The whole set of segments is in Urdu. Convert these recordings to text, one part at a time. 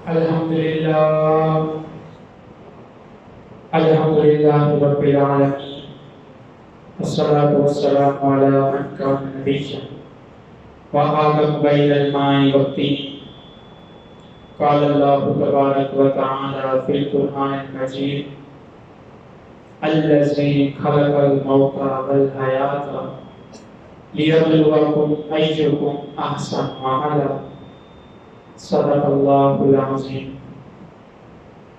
الحمدللہ رب العالمین والصلاة والسلام علی من کان نبیا وآدم بین الماء والطین قال اللہ تبارک وتعالی فی القرآن المجید الذی خلق الموت والحیاة لیبلوکم ایکم احسن عملا صدق اللہ العظیم۔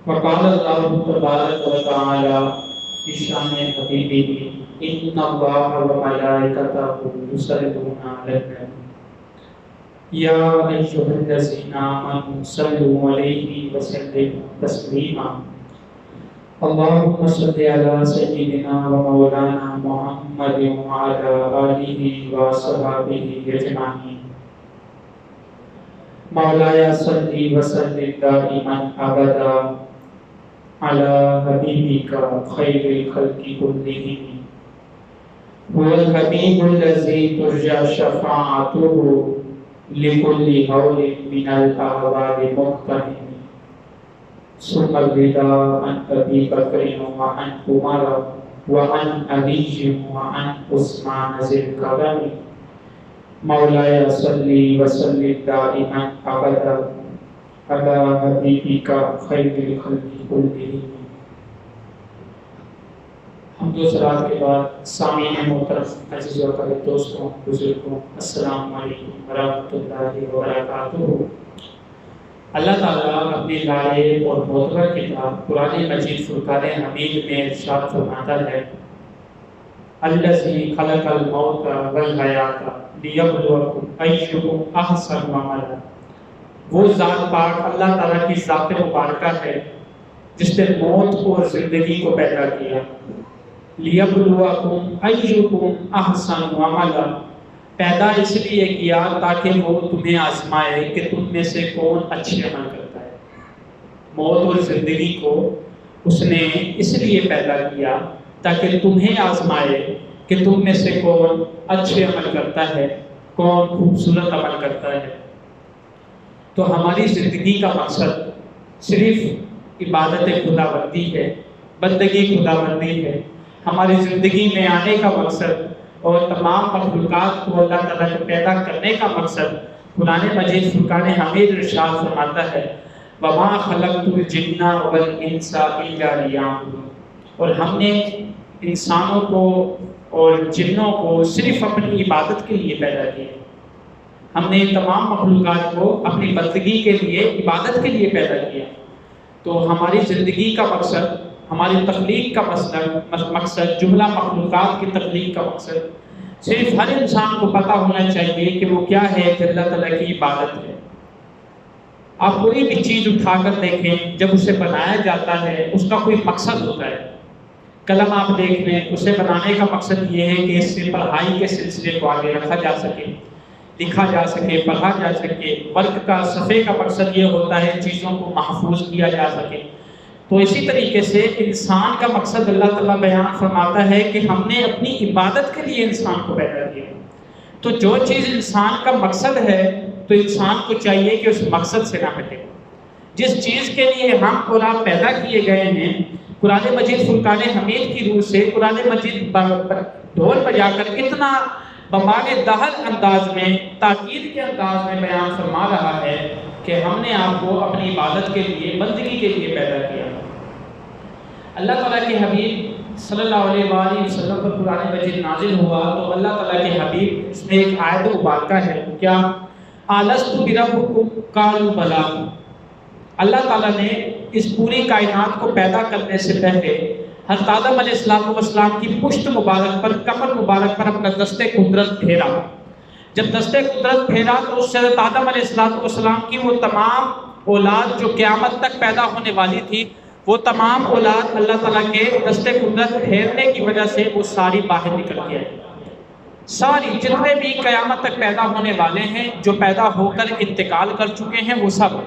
وقال اللہ تبارک وتعالی فی شان حبیبہ ان اللہ وملائکتہ یصلون علی النبی یا ایھا الذین آمنوا صلوا علیہ وسلموا تسلیما اللہم صل علی سیدنا ومولانا محمد وعلی آلہ وصحبہ اجمعین۔ مولایا صلی وسلم دائما ابدا علی حبیبک خیر الخلق کلہم هو الحبیب الذی ترجى شفاعته لكل هول من الاهوال مقتحم ثم الرضا عن ابی بکر وعن عمر وعن علی وعن عثمان ذی الکرم مولایا صلی وسلم دائما ابدا علی حبیبک خیر الخلق کلہم۔ حمد و صلات کے بعد سامعین محترم عزیز و طالب دوستوں بزرگوں السلام علیکم ورحمۃ اللہ وبرکاتہ۔ اللہ تعالیٰ اپنی لائق اور معتبر کتاب قرآن مجید فرقان حمید میں ارشاد فرماتا ہے الذی خلق الموت والحیاۃ لیبلوکم ایھکم احسن عملا۔ وہ ذات پاک اللہ تعالیٰ کی ذات مبارکہ ہے جس نے موت اور زندگی کو پیدا کیا۔ لیبلوکم ایھکم احسن عملا، پیدا اس لیے کیا تاکہ وہ تمہیں آزمائے کہ تم میں سے کون اچھے عمل کرتا ہے۔ موت اور زندگی کو اس نے اس لیے پیدا کیا تاکہ تمہیں آزمائے کہ تم میں سے کون اچھے عمل کرتا ہے، کون خوبصورت عمل کرتا ہے۔ تو ہماری زندگی کا مقصد صرف عبادت خداوندی ہے، بندگی خداوندی ہے۔ ہماری زندگی میں آنے کا مقصد اور تمام مخلوقات کو اللہ تعالیٰ کو پیدا کرنے کا مقصد قرآن مجید فرقان حمید ارشاد فرماتا ہے وَمَا خَلَقْتُ الْجِنَّ وَالْإِنسَ إِلَّا لِيَعْبُدُونِ، اور ہم نے انسانوں کو اور جنوں کو صرف اپنی عبادت کے لیے پیدا کیا۔ ہم نے تمام مخلوقات کو اپنی بندگی کے لیے، عبادت کے لیے پیدا کیا۔ تو ہماری زندگی کا مقصد، ہماری تخلیق کا مقصد، جملہ مخلوقات کی تخلیق کا مقصد صرف ہر انسان کو پتہ ہونا چاہیے کہ وہ کیا ہے، کہ اللہ تعالیٰ کی عبادت ہے۔ آپ کوئی بھی چیز اٹھا کر دیکھیں، جب اسے بنایا جاتا ہے اس کا کوئی مقصد ہوتا ہے۔ قلم آپ دیکھ لیں، اسے بنانے کا مقصد یہ ہے کہ اس سے پڑھائی کے سلسلے کو آگے رکھا جا سکے، لکھا جا سکے، پڑھا جا سکے۔ ورق کا، صفحے کا مقصد یہ ہوتا ہے چیزوں کو محفوظ کیا جا سکے۔ تو اسی طریقے سے انسان کا مقصد اللہ تعالیٰ بیان فرماتا ہے کہ ہم نے اپنی عبادت کے لیے انسان کو پیدا کیا۔ تو جو چیز انسان کا مقصد ہے تو انسان کو چاہیے کہ اس مقصد سے نہ ہٹے۔ جس چیز کے لیے ہم قرآن پیدا کیے گئے ہیں، قرآن مجید فرقان حمید کی روح سے قرآن مجید ڈھول بجا کر اتنا بمانے دہل انداز میں، تاکید کے انداز میں بیان فرما رہا ہے کہ ہم نے آپ کو اپنی عبادت کے لیے، بندگی کے لیے پیدا کیا۔ اللہ تعالیٰ کے حبیب صلی اللہ علیہ وآلہ وسلم پر قرآن مجید نازل ہوا تو اللہ تعالیٰ کے حبیب، اس میں ایک آیت مبارکہ ہے، کیا الست بربکم قالوا بلی۔ اللہ تعالیٰ نے اس پوری کائنات کو پیدا کرنے سے پہلے حضرت آدم علیہ السلام کی پشت مبارک پر، کمر مبارک پر اپنا دست قدرت پھیرا۔ جب دست قدرت پھیرا تو اس سے حضرت آدم علیہ السلام کی وہ تمام اولاد جو قیامت تک پیدا ہونے والی تھی، وہ تمام اولاد اللہ تعالیٰ کے دست قدرت پھیرنے کی وجہ سے وہ ساری باہر نکل گئی۔ ساری جتنے بھی قیامت تک پیدا ہونے والے ہیں، جو پیدا ہو کر انتقال کر چکے ہیں، وہ سب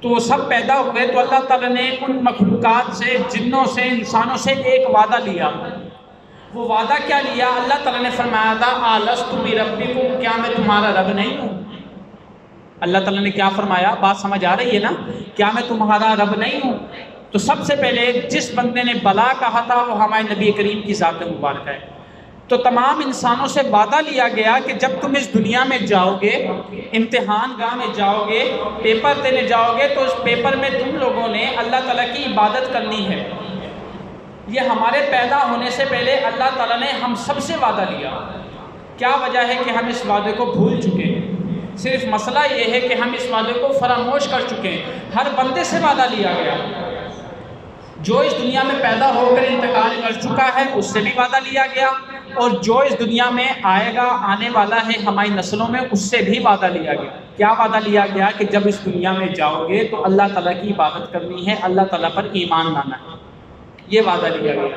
تو سب پیدا ہوئے۔ تو اللہ تعالیٰ نے ان مخلوقات سے، جنوں سے، انسانوں سے ایک وعدہ لیا۔ وہ وعدہ کیا لیا؟ اللہ تعالیٰ نے فرمایا تھا الست بربکم، کیا میں تمہارا رب نہیں ہوں؟ اللہ تعالیٰ نے کیا فرمایا؟ بات سمجھ آ رہی ہے نا؟ کیا میں تمہارا رب نہیں ہوں؟ تو سب سے پہلے جس بندے نے بلا کہا تھا وہ ہمارے نبی کریم کی ذات مبارکہ ہے۔ تو تمام انسانوں سے وعدہ لیا گیا کہ جب تم اس دنیا میں جاؤ گے، امتحان گاہ میں جاؤ گے، پیپر دینے جاؤ گے، تو اس پیپر میں تم لوگوں نے اللہ تعالیٰ کی عبادت کرنی ہے۔ یہ ہمارے پیدا ہونے سے پہلے اللہ تعالیٰ نے ہم سب سے وعدہ لیا۔ کیا وجہ ہے کہ ہم اس وعدے کو بھول چکے ہیں؟ صرف مسئلہ یہ ہے کہ ہم اس وعدے کو فراموش کر چکے ہیں۔ ہر بندے سے وعدہ لیا گیا، جو اس دنیا میں پیدا ہو کر انتقال کر چکا ہے اس سے بھی وعدہ لیا گیا، اور جو اس دنیا میں آئے گا، آنے والا ہے ہماری نسلوں میں، اس سے بھی وعدہ لیا گیا۔ کیا وعدہ لیا گیا؟ کہ جب اس دنیا میں جاؤ گے تو اللہ تعالیٰ کی عبادت کرنی ہے، اللہ تعالیٰ پر ایمان لانا ہے، یہ وعدہ لیا گیا۔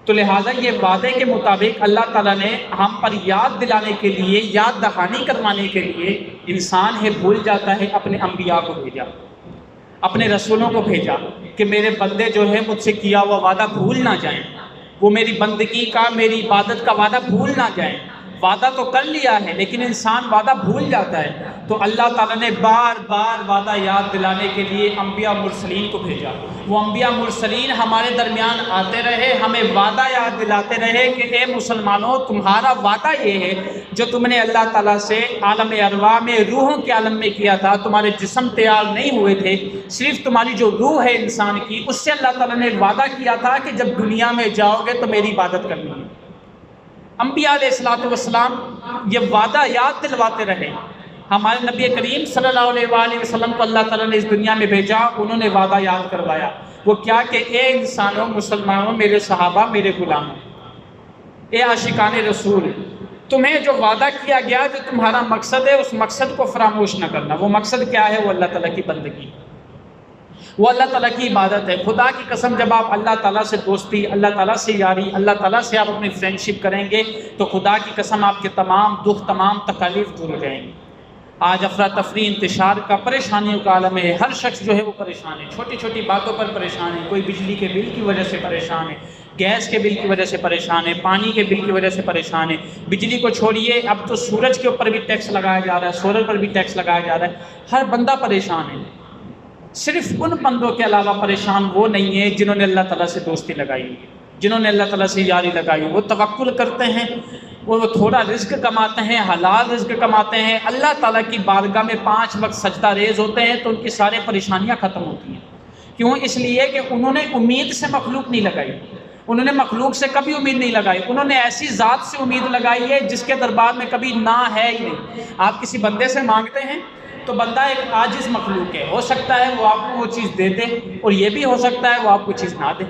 تو لہٰذا یہ وعدے کے مطابق اللہ تعالیٰ نے ہم پر یاد دلانے کے لیے، یاد دہانی کروانے کے لیے، انسان ہے بھول جاتا ہے، اپنے انبیاء کو بھیجا، اپنے رسولوں کو بھیجا کہ میرے بندے جو ہے مجھ سے کیا ہوا وعدہ بھول نہ جائیں، وہ میری بندگی کا، میری عبادت کا وعدہ بھول نہ جائیں۔ وعدہ تو کر لیا ہے لیکن انسان وعدہ بھول جاتا ہے، تو اللہ تعالیٰ نے بار بار وعدہ یاد دلانے کے لیے انبیاء مرسلین کو بھیجا۔ وہ انبیاء مرسلین ہمارے درمیان آتے رہے، ہمیں وعدہ یاد دلاتے رہے کہ اے مسلمانوں، تمہارا وعدہ یہ ہے جو تم نے اللہ تعالیٰ سے عالم ارواح میں، روحوں کے عالم میں کیا تھا، تمہارے جسم تیار نہیں ہوئے تھے، صرف تمہاری جو روح ہے انسان کی، اس سے اللہ تعالیٰ نے وعدہ کیا تھا کہ جب دنیا میں جاؤ گے تو میری عبادت کرنی ہے۔ انبیاء علیہ الصلوۃ والسلام یہ وعدہ یاد دلواتے رہے۔ ہمارے نبی کریم صلی اللہ علیہ وآلہ وسلم کو اللہ تعالیٰ نے اس دنیا میں بھیجا، انہوں نے وعدہ یاد کروایا۔ وہ کیا کہ اے انسانوں، مسلمانوں، میرے صحابہ، میرے غلاموں، اے عاشقان رسول، تمہیں جو وعدہ کیا گیا، جو تمہارا مقصد ہے، اس مقصد کو فراموش نہ کرنا۔ وہ مقصد کیا ہے؟ وہ اللہ تعالیٰ کی بندگی، وہ اللہ تعالیٰ کی عبادت ہے۔ خدا کی قسم، جب آپ اللہ تعالیٰ سے دوستی، اللہ تعالیٰ سے یاری، اللہ تعالیٰ سے آپ اپنی فرینڈشپ کریں گے تو خدا کی قسم آپ کے تمام دکھ، تمام تکالیف دور ہو جائیں گی۔ آج افراتفری، انتشار کا، پریشانیوں کا عالم ہے، ہر شخص جو ہے وہ پریشان ہے، چھوٹی چھوٹی باتوں پر پریشان ہے۔ کوئی بجلی کے بل کی وجہ سے پریشان ہے، گیس کے بل کی وجہ سے پریشان ہے، پانی کے بل کی وجہ سے پریشان ہے۔ بجلی کو چھوڑیے، اب تو سورج کے اوپر بھی ٹیکس لگایا جا رہا ہے، سولر پر بھی ٹیکس لگایا جا رہا ہے۔ ہر بندہ پریشان ہے۔ صرف ان بندوں کے علاوہ پریشان وہ نہیں ہیں جنہوں نے اللہ تعالیٰ سے دوستی لگائی ہے، جنہوں نے اللہ تعالیٰ سے یاری لگائی ہے۔ وہ توکل کرتے ہیں، وہ تھوڑا رزق کماتے ہیں، حلال رزق کماتے ہیں، اللہ تعالیٰ کی بارگاہ میں 5 وقت سجدہ ریز ہوتے ہیں تو ان کی ساری پریشانیاں ختم ہوتی ہیں۔ کیوں؟ اس لیے کہ انہوں نے امید سے مخلوق نہیں لگائی، انہوں نے مخلوق سے کبھی امید نہیں لگائی، انہوں نے ایسی ذات سے امید لگائی ہے جس کے دربار میں کبھی نہ ہے ہی نہیں۔ آپ کسی بندے سے مانگتے ہیں تو بندہ ایک عاجز مخلوق ہے، ہو سکتا ہے وہ آپ کو وہ چیز دے دے، اور یہ بھی ہو سکتا ہے وہ آپ کو چیز نہ دے،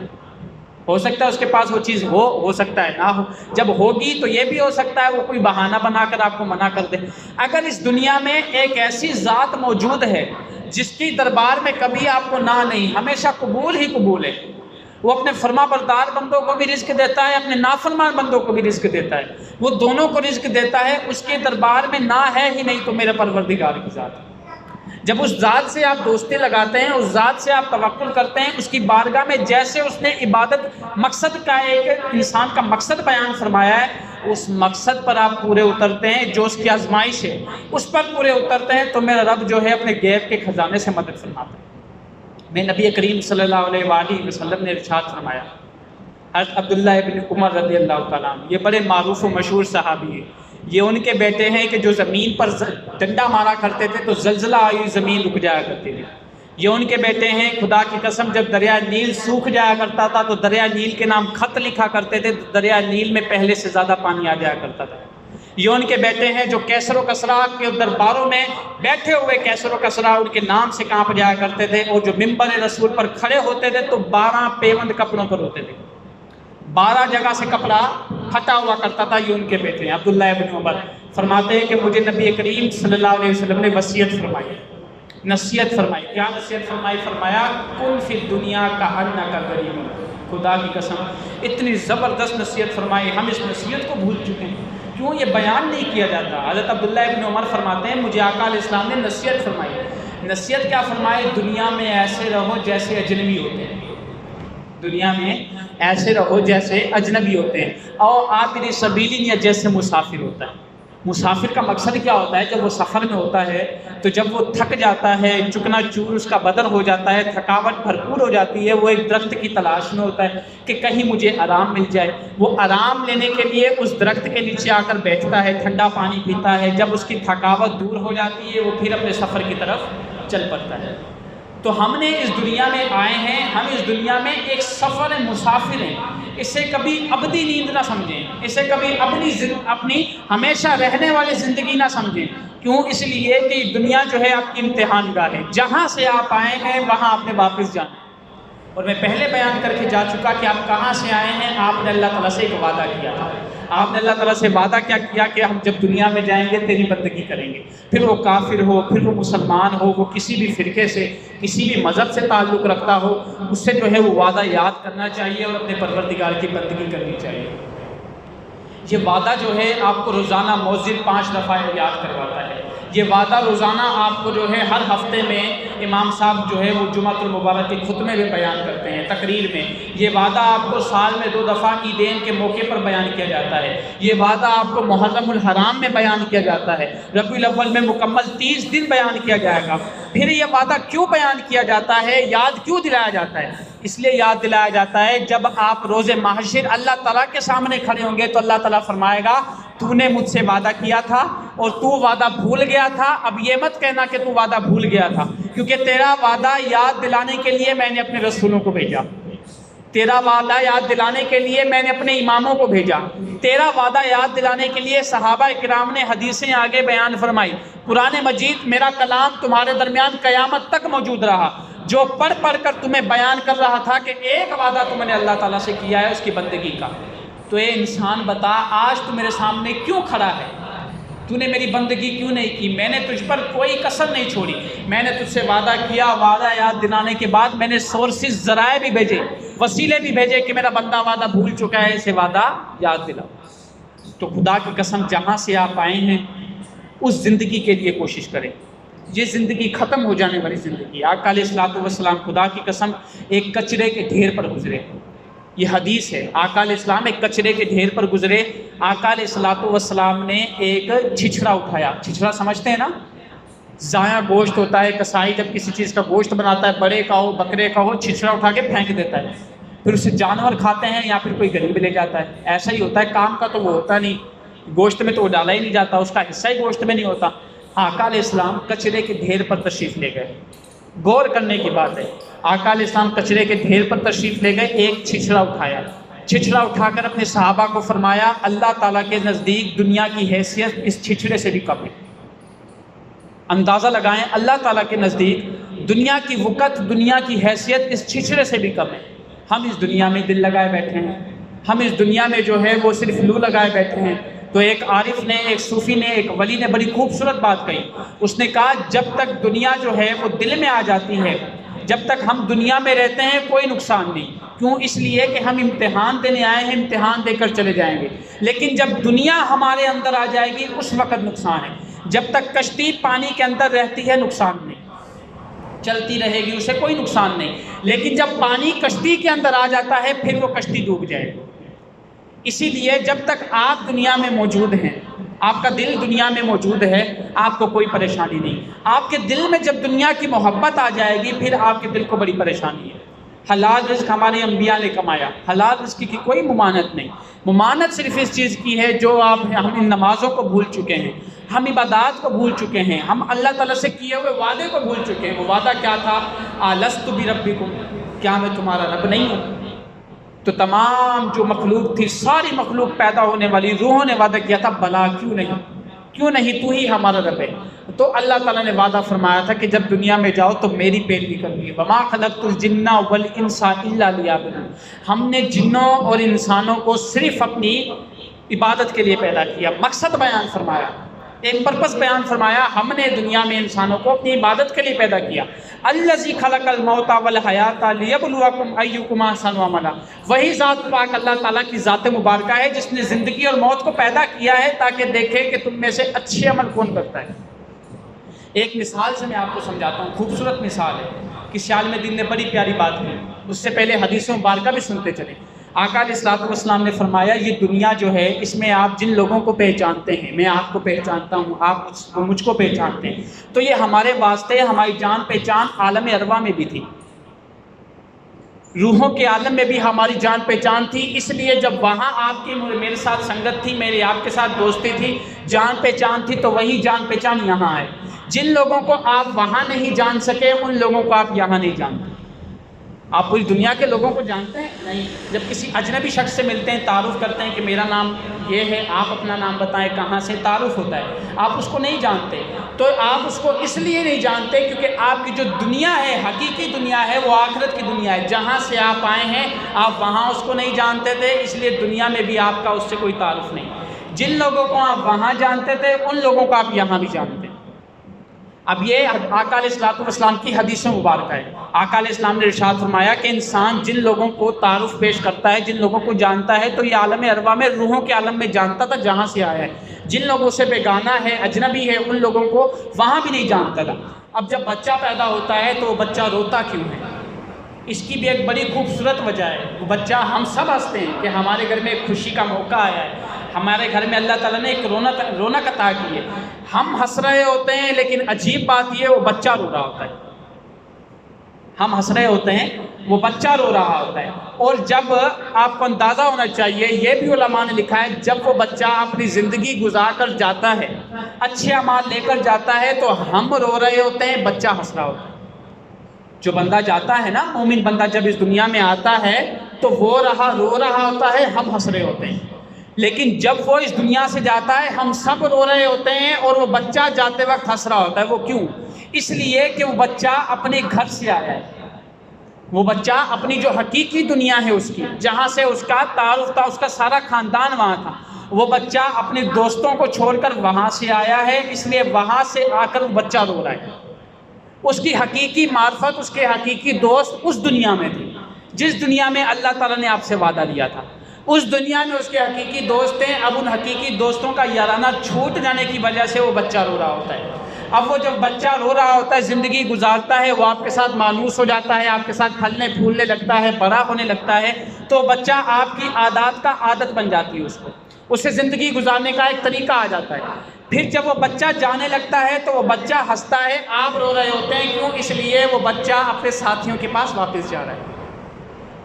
ہو سکتا ہے اس کے پاس وہ چیز ہو سکتا ہے نہ ہو۔ جب ہوگی تو یہ بھی ہو سکتا ہے وہ کوئی بہانہ بنا کر آپ کو منع کر دے۔ اگر اس دنیا میں ایک ایسی ذات موجود ہے جس کی دربار میں کبھی آپ کو نہ نہیں، ہمیشہ قبول ہی قبول ہے، وہ اپنے فرما بردار بندوں کو بھی رزق دیتا ہے، اپنے نافرمان بندوں کو بھی رزق دیتا ہے، وہ دونوں کو رزق دیتا ہے، اس کے دربار میں نہ ہے ہی نہیں تو میرے پروردگار کی ذات ہے۔ جب اس ذات سے آپ دوستی لگاتے ہیں، اس ذات سے آپ توکل کرتے ہیں، اس کی بارگاہ میں جیسے اس نے عبادت مقصد کا ایک انسان کا مقصد بیان فرمایا ہے، اس مقصد پر آپ پورے اترتے ہیں، جو اس کی آزمائش ہے اس پر پورے اترتے ہیں تو میرا رب جو ہے اپنے غیب کے خزانے سے مدد فرماتا ہے۔ میں نبی کریم صلی اللہ علیہ وآلہ وسلم نے ارشاد فرمایا، حضرت عبداللہ ابن عمر رضی اللہ تعالیٰ عنہ، یہ بڑے معروف و مشہور صحابی ہیں، یہ ان کے بیٹے ہیں کہ جو زمین پر ڈنڈا مارا کرتے تھے تو زلزلہ آئی زمین رک جایا کرتی تھی۔ یہ ان کے بیٹے ہیں، خدا کی قسم جب دریا نیل سوکھ جایا کرتا تھا تو دریا نیل کے نام خط لکھا کرتے تھے، دریا نیل میں پہلے سے زیادہ پانی آ جایا کرتا تھا۔ یہ ان کے بیٹے ہیں جو کیسر و کسرا کے درباروں میں بیٹھے ہوئے کیسر و کسرا ان کے نام سے کانپ جایا کرتے تھے، اور جو منبر رسول پر کھڑے ہوتے تھے تو 12 پیوند کپڑوں پر ہوتے تھے، 12 جگہ سے کپڑا پھٹا ہوا کرتا تھا۔ یہ ان کے بیٹے ہیں عبداللہ ابن عمر، فرماتے ہیں کہ مجھے نبی کریم صلی اللہ علیہ وسلم نے وصیت فرمائی، نصیحت فرمائی۔ کیا نصیحت فرمائی؟ فرمایا کن فی الدنیا کأنک غریب۔ خدا کی قسم اتنی زبردست نصیحت فرمائی، ہم اس نصیحت کو بھول چکے ہیں، کیوں یہ بیان نہیں کیا جاتا؟ حضرت عبداللہ ابن عمر فرماتے ہیں مجھے آقا علیہ السلام نے نصیحت فرمائی۔ نصیحت کیا فرمائی؟ دنیا میں ایسے رہو جیسے اجنبی ہوتے ہیں، دنیا میں ایسے رہو جیسے اجنبی ہوتے ہیں، اور عابر سبیل یا جیسے مسافر ہوتا ہے۔ مسافر کا مقصد کیا ہوتا ہے؟ جب وہ سفر میں ہوتا ہے تو جب وہ تھک جاتا ہے، چکنا چور اس کا بدن ہو جاتا ہے، تھکاوٹ بھرپور ہو جاتی ہے، وہ ایک درخت کی تلاش میں ہوتا ہے کہ کہیں مجھے آرام مل جائے۔ وہ آرام لینے کے لیے اس درخت کے نیچے آ کر بیٹھتا ہے، ٹھنڈا پانی پیتا ہے، جب اس کی تھکاوٹ دور ہو جاتی ہے وہ پھر اپنے سفر کی طرف چل پڑتا ہے۔ تو ہم نے اس دنیا میں آئے ہیں، ہم اس دنیا میں ایک سفر مسافر ہیں۔ اسے کبھی ابدی نیند نہ سمجھیں، اسے کبھی اپنی ہمیشہ رہنے والی زندگی نہ سمجھیں۔ کیوں؟ اس لیے کہ دنیا جو ہے آپ کی امتحان گاہ ہے، جہاں سے آپ آئے ہیں وہاں آپ نے واپس جانا ہے۔ اور میں پہلے بیان کر کے جا چکا کہ آپ کہاں سے آئے ہیں۔ آپ نے اللہ تعالیٰ سے ایک وعدہ کیا تھا، آپ نے اللہ تعالیٰ سے وعدہ کیا کیا کہ ہم جب دنیا میں جائیں گے تیری بندگی کریں گے۔ پھر وہ کافر ہو، پھر وہ مسلمان ہو، وہ کسی بھی فرقے سے، کسی بھی مذہب سے تعلق رکھتا ہو، اس سے جو ہے وہ وعدہ یاد کرنا چاہیے اور اپنے پروردگار کی بندگی کرنی چاہیے۔ یہ وعدہ جو ہے آپ کو روزانہ مؤذن 5 دفعہ یاد کرواتا ہے۔ یہ وعدہ روزانہ آپ کو جو ہے ہر ہفتے میں امام صاحب جو ہے وہ جمعۃ المبارک کے خطبے میں بیان کرتے ہیں، تقریر میں۔ یہ وعدہ آپ کو سال میں 2 دفعہ عیدین کے موقع پر بیان کیا جاتا ہے۔ یہ وعدہ آپ کو محرم الحرام میں بیان کیا جاتا ہے، ربیع الاول میں مکمل 30 دن بیان کیا جائے گا۔ پھر یہ وعدہ کیوں بیان کیا جاتا ہے، یاد کیوں دلایا جاتا ہے؟ اس لیے یاد دلایا جاتا ہے جب آپ روز محشر اللہ تعالیٰ کے سامنے کھڑے ہوں گے تو اللہ تعالیٰ فرمائے گا تو نے مجھ سے وعدہ کیا تھا اور تو وعدہ بھول گیا تھا۔ اب یہ مت کہنا کہ تو وعدہ بھول گیا تھا، کیونکہ تیرا وعدہ یاد دلانے کے لیے میں نے اپنے رسولوں کو بھیجا، تیرا وعدہ یاد دلانے کے لیے میں نے اپنے اماموں کو بھیجا، تیرا وعدہ یاد دلانے کے لیے صحابہ کرام نے حدیثیں آگے بیان فرمائی۔ قرآن مجید میرا کلام تمہارے درمیان قیامت تک موجود رہا، جو پڑھ پڑھ کر تمہیں بیان کر رہا تھا کہ ایک وعدہ تم نے اللہ تعالیٰ سے کیا ہے اس کی بندگی کا۔ تو اے انسان بتا، آج تو میرے سامنے کیوں کھڑا ہے؟ تو نے میری بندگی کیوں نہیں کی؟ میں نے تجھ پر کوئی کسر نہیں چھوڑی، میں نے تجھ سے وعدہ کیا، وعدہ یاد دلانے کے بعد میں نے سورسز، ذرائع بھی بھیجے، وسیلے بھی بھیجے کہ میرا بندہ وعدہ بھول چکا ہے، اسے وعدہ یاد دلاؤ۔ تو خدا کی قسم جہاں سے آپ آئے ہیں اس زندگی کے لیے کوشش کریں۔ یہ زندگی ختم ہو جانے والی زندگی۔ آقا علیہ الصلوۃ والسلام خدا کی قسم ایک کچرے کے ڈھیر پر گزرے، یہ حدیث ہے۔ آقا علیہ السلام ایک کچرے کے ڈھیر پر گزرے، آقا علیہ الصلوۃ والسلام نے ایک چھچھڑا اٹھایا۔ چھچھڑا سمجھتے ہیں نا؟ ضائع گوشت ہوتا ہے، کسائی جب کسی چیز کا گوشت بناتا ہے، بڑے کا ہو بکرے کا ہو، چھچھڑا اٹھا کے پھینک دیتا ہے، پھر اسے جانور کھاتے ہیں یا پھر کوئی غریب لے جاتا ہے۔ ایسا ہی ہوتا ہے، کام کا تو وہ ہوتا نہیں، گوشت میں تو وہ ڈالا ہی نہیں جاتا، اس کا حصہ ہی گوشت میں نہیں ہوتا۔ آقا علیہ السلام کچرے کے ڈھیر پر تشریف لے گئے۔ غور کرنے کی بات ہے، آقا علیہ السلام کچرے کے ڈھیر پر تشریف لے گئے، ایک چھچھڑا اٹھایا، چھچھڑا اٹھا کر اپنے صحابہ کو فرمایا اللہ تعالیٰ کے نزدیک دنیا کی حیثیت اس چھچھڑے سے بھی کم ہے۔ اندازہ لگائیں، اللہ تعالیٰ کے نزدیک دنیا کی وقت، دنیا کی حیثیت اس چھچھڑے سے بھی کم ہے۔ ہم اس دنیا میں دل لگائے بیٹھے ہیں، ہم اس دنیا میں جو ہے وہ صرف لو لگائے بیٹھے ہیں۔ تو ایک عارف نے، ایک صوفی نے، ایک ولی نے بڑی خوبصورت بات کہی۔ اس نے کہا جب تک دنیا جو ہے وہ دل میں آ جاتی ہے، جب تک ہم دنیا میں رہتے ہیں کوئی نقصان نہیں۔ کیوں؟ اس لیے کہ ہم امتحان دینے آئے ہیں، امتحان دے کر چلے جائیں گے۔ لیکن جب دنیا ہمارے اندر آ جائے گی اس وقت نقصان ہے۔ جب تک کشتی پانی کے اندر رہتی ہے نقصان نہیں، چلتی رہے گی، اسے کوئی نقصان نہیں۔ لیکن جب پانی کشتی کے اندر آ جاتا ہے پھر وہ کشتی ڈوب جائے گی۔ اسی لیے جب تک آپ دنیا میں موجود ہیں، آپ کا دل دنیا میں موجود ہے، آپ کو کوئی پریشانی نہیں۔ آپ کے دل میں جب دنیا کی محبت آ جائے گی پھر آپ کے دل کو بڑی پریشانی ہے۔ حلال رزق ہمارے انبیاء نے کمایا، حلال رزق کی کوئی ممانعت نہیں۔ ممانعت صرف اس چیز کی ہے جو ہم ان نمازوں کو بھول چکے ہیں، ہم عبادات کو بھول چکے ہیں، ہم اللہ تعالیٰ سے کیے ہوئے وعدے کو بھول چکے ہیں۔ وہ وعدہ کیا تھا؟ الست بربکم، کیا میں تمہارا رب نہیں ہوں؟ تو تمام جو مخلوق تھی، ساری مخلوق پیدا ہونے والی روحوں نے وعدہ کیا تھا بلا کیوں نہیں، کیوں نہیں، تو ہی ہمارا رب ہے۔ تو اللہ تعالیٰ نے وعدہ فرمایا تھا کہ جب دنیا میں جاؤ تو میری پیروی کرنی ہے۔ وما خلقت الجن والانس الا لیعبدون، ہم نے جنوں اور انسانوں کو صرف اپنی عبادت کے لیے پیدا کیا۔ مقصد بیان فرمایا، ایک پرپس بیان فرمایا، ہم نے دنیا میں انسانوں کو اپنی عبادت کے لیے پیدا کیا۔ الذی خلق الموت والحیات لیبلوکم ایکم احسن عملا، وہی ذات پاک اللہ تعالیٰ کی ذات مبارکہ ہے جس نے زندگی اور موت کو پیدا کیا ہے تاکہ دیکھے کہ تم میں سے اچھے عمل کون کرتا ہے۔ ایک مثال سے میں آپ کو سمجھاتا ہوں، خوبصورت مثال ہے۔ کسی عالم دین نے بڑی پیاری بات کی، اس سے پہلے حدیث مبارکہ بھی سنتے چلیں۔ آقا علیہ الصلوۃ والسلام نے فرمایا یہ دنیا جو ہے اس میں آپ جن لوگوں کو پہچانتے ہیں، میں آپ کو پہچانتا ہوں، آپ مجھ کو پہچانتے ہیں، تو یہ ہمارے واسطے ہماری جان پہچان عالم ارواح میں بھی تھی، روحوں کے عالم میں بھی ہماری جان پہچان تھی۔ اس لیے جب وہاں آپ کی میرے ساتھ سنگت تھی، میری آپ کے ساتھ دوستی تھی، جان پہچان تھی، تو وہی جان پہچان یہاں ہے۔ جن لوگوں کو آپ وہاں نہیں جان سکے ان لوگوں کو آپ یہاں نہیں جانتے۔ آپ پوری دنیا کے لوگوں کو جانتے ہیں؟ نہیں۔ جب کسی اجنبی شخص سے ملتے ہیں، تعارف کرتے ہیں کہ میرا نام یہ ہے، آپ اپنا نام بتائیں، کہاں سے، تعارف ہوتا ہے، آپ اس کو نہیں جانتے۔ تو آپ اس کو اس لیے نہیں جانتے کیونکہ آپ کی جو دنیا ہے، حقیقی دنیا ہے، وہ آخرت کی دنیا ہے، جہاں سے آپ آئے ہیں آپ وہاں اس کو نہیں جانتے تھے، اس لیے دنیا میں بھی آپ کا اس سے کوئی تعارف نہیں۔ جن لوگوں کو آپ وہاں جانتے تھے ان لوگوں کو آپ یہاں بھی جانتے ہیں۔ اب یہ آقا علیہ الصلوۃ والسلام کی حدیث مبارکہ ہے۔ آقا علیہ السلام نے ارشاد فرمایا کہ انسان جن لوگوں کو تعارف پیش کرتا ہے، جن لوگوں کو جانتا ہے، تو یہ عالم ارواح میں روحوں کے عالم میں جانتا تھا جہاں سے آیا ہے۔ جن لوگوں سے بیگانہ ہے، اجنبی ہے، ان لوگوں کو وہاں بھی نہیں جانتا تھا۔ اب جب بچہ پیدا ہوتا ہے تو وہ بچہ روتا کیوں ہے؟ اس کی بھی ایک بڑی خوبصورت وجہ ہے۔ وہ بچہ، ہم سب ہنستے ہیں کہ ہمارے گھر میں ایک خوشی کا موقع آیا ہے، ہمارے گھر میں اللہ تعالیٰ نے ایک رونق عطا کی ہے، ہم ہنس رہے ہوتے ہیں، لیکن عجیب بات یہ وہ بچہ رو رہا ہوتا ہے۔ ہم ہنس رہے ہوتے ہیں، وہ بچہ رو رہا ہوتا ہے۔ اور جب آپ کو اندازہ ہونا چاہیے، یہ بھی علماء نے لکھا ہے، جب وہ بچہ اپنی زندگی گزار کر جاتا ہے، اچھے اعمال لے کر جاتا ہے، تو ہم رو رہے ہوتے ہیں، بچہ ہنس رہا ہوتا ہے۔ جو بندہ جاتا ہے نا، مومن بندہ جب اس دنیا میں آتا ہے تو وہ رو رہا ہوتا ہے، ہم ہنس رہے ہوتے ہیں۔ لیکن جب وہ اس دنیا سے جاتا ہے ہم سب رو رہے ہوتے ہیں، اور وہ بچہ جاتے وقت ہنس رہا ہوتا ہے۔ وہ کیوں؟ اس لیے کہ وہ بچہ اپنے گھر سے آیا ہے، وہ بچہ اپنی جو حقیقی دنیا ہے اس کی، جہاں سے اس کا تعارف تھا، اس کا سارا خاندان وہاں تھا، وہ بچہ اپنے دوستوں کو چھوڑ کر وہاں سے آیا ہے، اس لیے وہاں سے آ کر وہ بچہ رو رہا ہے۔ اس کی حقیقی معرفت، اس کے حقیقی دوست اس دنیا میں تھے، جس دنیا میں اللہ تعالیٰ نے آپ سے وعدہ لیا تھا، اس دنیا میں اس کے حقیقی دوست ہیں۔ اب ان حقیقی دوستوں کا یارانہ چھوٹ جانے کی وجہ سے وہ بچہ رو رہا ہوتا ہے۔ اب وہ جب بچہ رو رہا ہوتا ہے، زندگی گزارتا ہے، وہ آپ کے ساتھ مانوس ہو جاتا ہے، آپ کے ساتھ پھلنے پھولنے لگتا ہے، بڑا ہونے لگتا ہے، تو بچہ آپ کی عادات کا عادت بن جاتی ہے، اس سے زندگی گزارنے کا ایک طریقہ آ جاتا ہے۔ پھر جب وہ بچہ جانے لگتا ہے تو وہ بچہ ہنستا ہے، آپ رو رہے ہوتے ہیں، کیوں؟ اس لیے وہ بچہ اپنے ساتھیوں کے پاس واپس جا رہا ہے،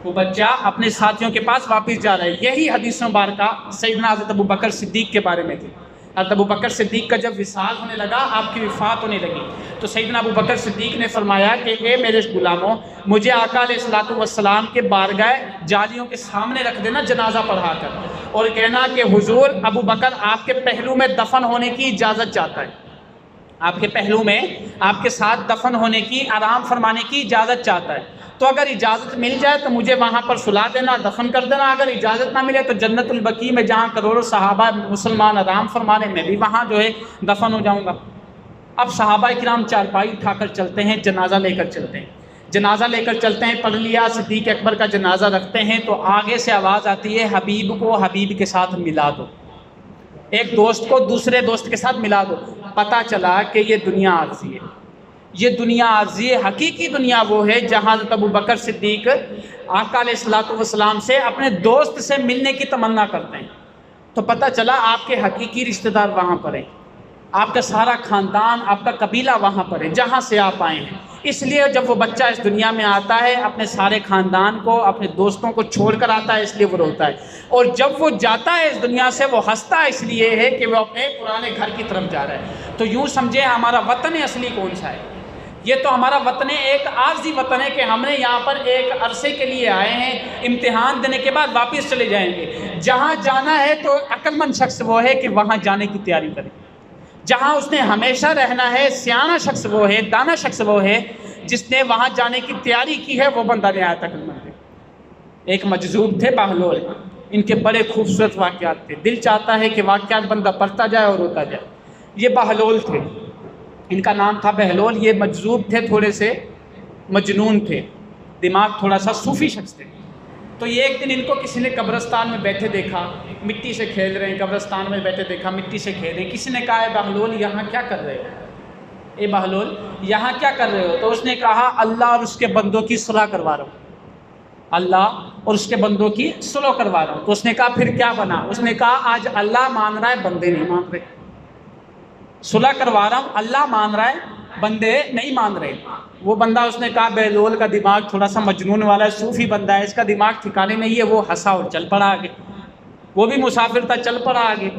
وہ بچہ اپنے ساتھیوں کے پاس واپس جا رہا ہے۔ یہی حدیث مبارکہ سیدنا حضرت ابوبکر صدیق کے بارے میں تھی۔ حضرت ابوبکر صدیق کا جب وصال ہونے لگا، آپ کی وفات ہونے لگی، تو سیدنا ابوبکر صدیق نے فرمایا کہ اے میرے غلاموں، مجھے آقا علیہ الصلوۃ والسلام کے بارگاہ جالیوں کے سامنے رکھ دینا جنازہ پڑھا کر، اور کہنا کہ حضور ابوبکر آپ کے پہلو میں دفن ہونے کی اجازت چاہتا ہے، آپ کے پہلو میں آپ کے ساتھ دفن ہونے کی، آرام فرمانے کی اجازت چاہتا ہے، تو اگر اجازت مل جائے تو مجھے وہاں پر سلا دینا، دفن کر دینا، اگر اجازت نہ ملے تو جنت البقیع میں جہاں کروڑوں صحابہ مسلمان آرام فرمانے، میں بھی وہاں جو ہے دفن ہو جاؤں گا۔ اب صحابہ کرام چارپائی اٹھا کر چلتے ہیں، جنازہ لے کر چلتے ہیں، جنازہ لے کر چلتے ہیں، پڑھ لیا، صدیق اکبر کا جنازہ رکھتے ہیں، تو آگے سے آواز آتی ہے حبیب کو حبیب کے ساتھ ملا دو، ایک دوست کو دوسرے دوست کے ساتھ ملا دو۔ پتہ چلا کہ یہ دنیا عارضی ہے، یہ دنیا عارضی ہے، حقیقی دنیا وہ ہے جہاں حضرت ابوبکر صدیق آقا علیہ الصلوۃ والسلام سے اپنے دوست سے ملنے کی تمنا کرتے ہیں، تو پتہ چلا آپ کے حقیقی رشتہ دار وہاں پر ہیں، آپ کا سارا خاندان، آپ کا قبیلہ وہاں پر ہے جہاں سے آپ آئے ہیں۔ اس لیے جب وہ بچہ اس دنیا میں آتا ہے اپنے سارے خاندان کو، اپنے دوستوں کو چھوڑ کر آتا ہے، اس لیے وہ روتا ہے، اور جب وہ جاتا ہے اس دنیا سے وہ ہنستا ہے، اس لیے ہے کہ وہ اپنے پرانے گھر کی طرف جا رہا ہے۔ تو یوں سمجھے ہمارا وطن اصلی کون سا ہے؟ یہ تو ہمارا وطن ایک عارضی وطن ہے کہ ہم نے یہاں پر ایک عرصے کے لیے آئے ہیں، امتحان دینے کے بعد واپس چلے جائیں گے۔ جہاں جانا ہے تو عقل مند شخص وہ ہے کہ وہاں جانے کی تیاری کرے، جہاں اس نے ہمیشہ رہنا ہے، سیاںا شخص وہ ہے، دانا شخص وہ ہے جس نے وہاں جانے کی تیاری کی ہے، وہ بندہ نہایت عقل مند ہے۔ ایک مجذوب تھے بہلول، ان کے بڑے خوبصورت واقعات تھے، دل چاہتا ہے کہ واقعات بندہ پڑھتا جائے اور ہوتا جائے۔ یہ بہلول تھے، ان کا نام تھا بہلول، یہ مجذوب تھے، تھوڑے سے مجنون تھے، دماغ تھوڑا سا صوفی شخص تھے۔ تو یہ ایک دن ان کو کسی نے قبرستان میں بیٹھے دیکھا، مٹی سے کھیل رہے ہیں، قبرستان میں بیٹھے دیکھا مٹی سے کھیل رہے ہیں۔ کسی نے کہا اے بہلول یہاں کیا کر رہے ہو، اے بہلول یہاں کیا کر رہے ہو؟ تو اس نے کہا اللہ اور اس کے بندوں کی صلح کروا رہا ہوں۔ اللہ اور اس کے بندوں کی صلح کروا رہا ہوں۔ تو اس نے کہا پھر کیا بنا؟ اس نے کہا آج اللہ مان رہا ہے، بندے نہیں مان رہے، صلح کروا رہا ہوں، اللہ مان رہا ہے، بندے نہیں مان رہے۔ وہ بندہ، اس نے کہا بہلول کا دماغ تھوڑا سا مجنون والا ہے، صوفی بندہ ہے، اس کا دماغ ٹھکانے نہیں ہے۔ وہ ہنسا اور چل پڑا آگے، وہ بھی مسافر تھا، چل پڑا آگے۔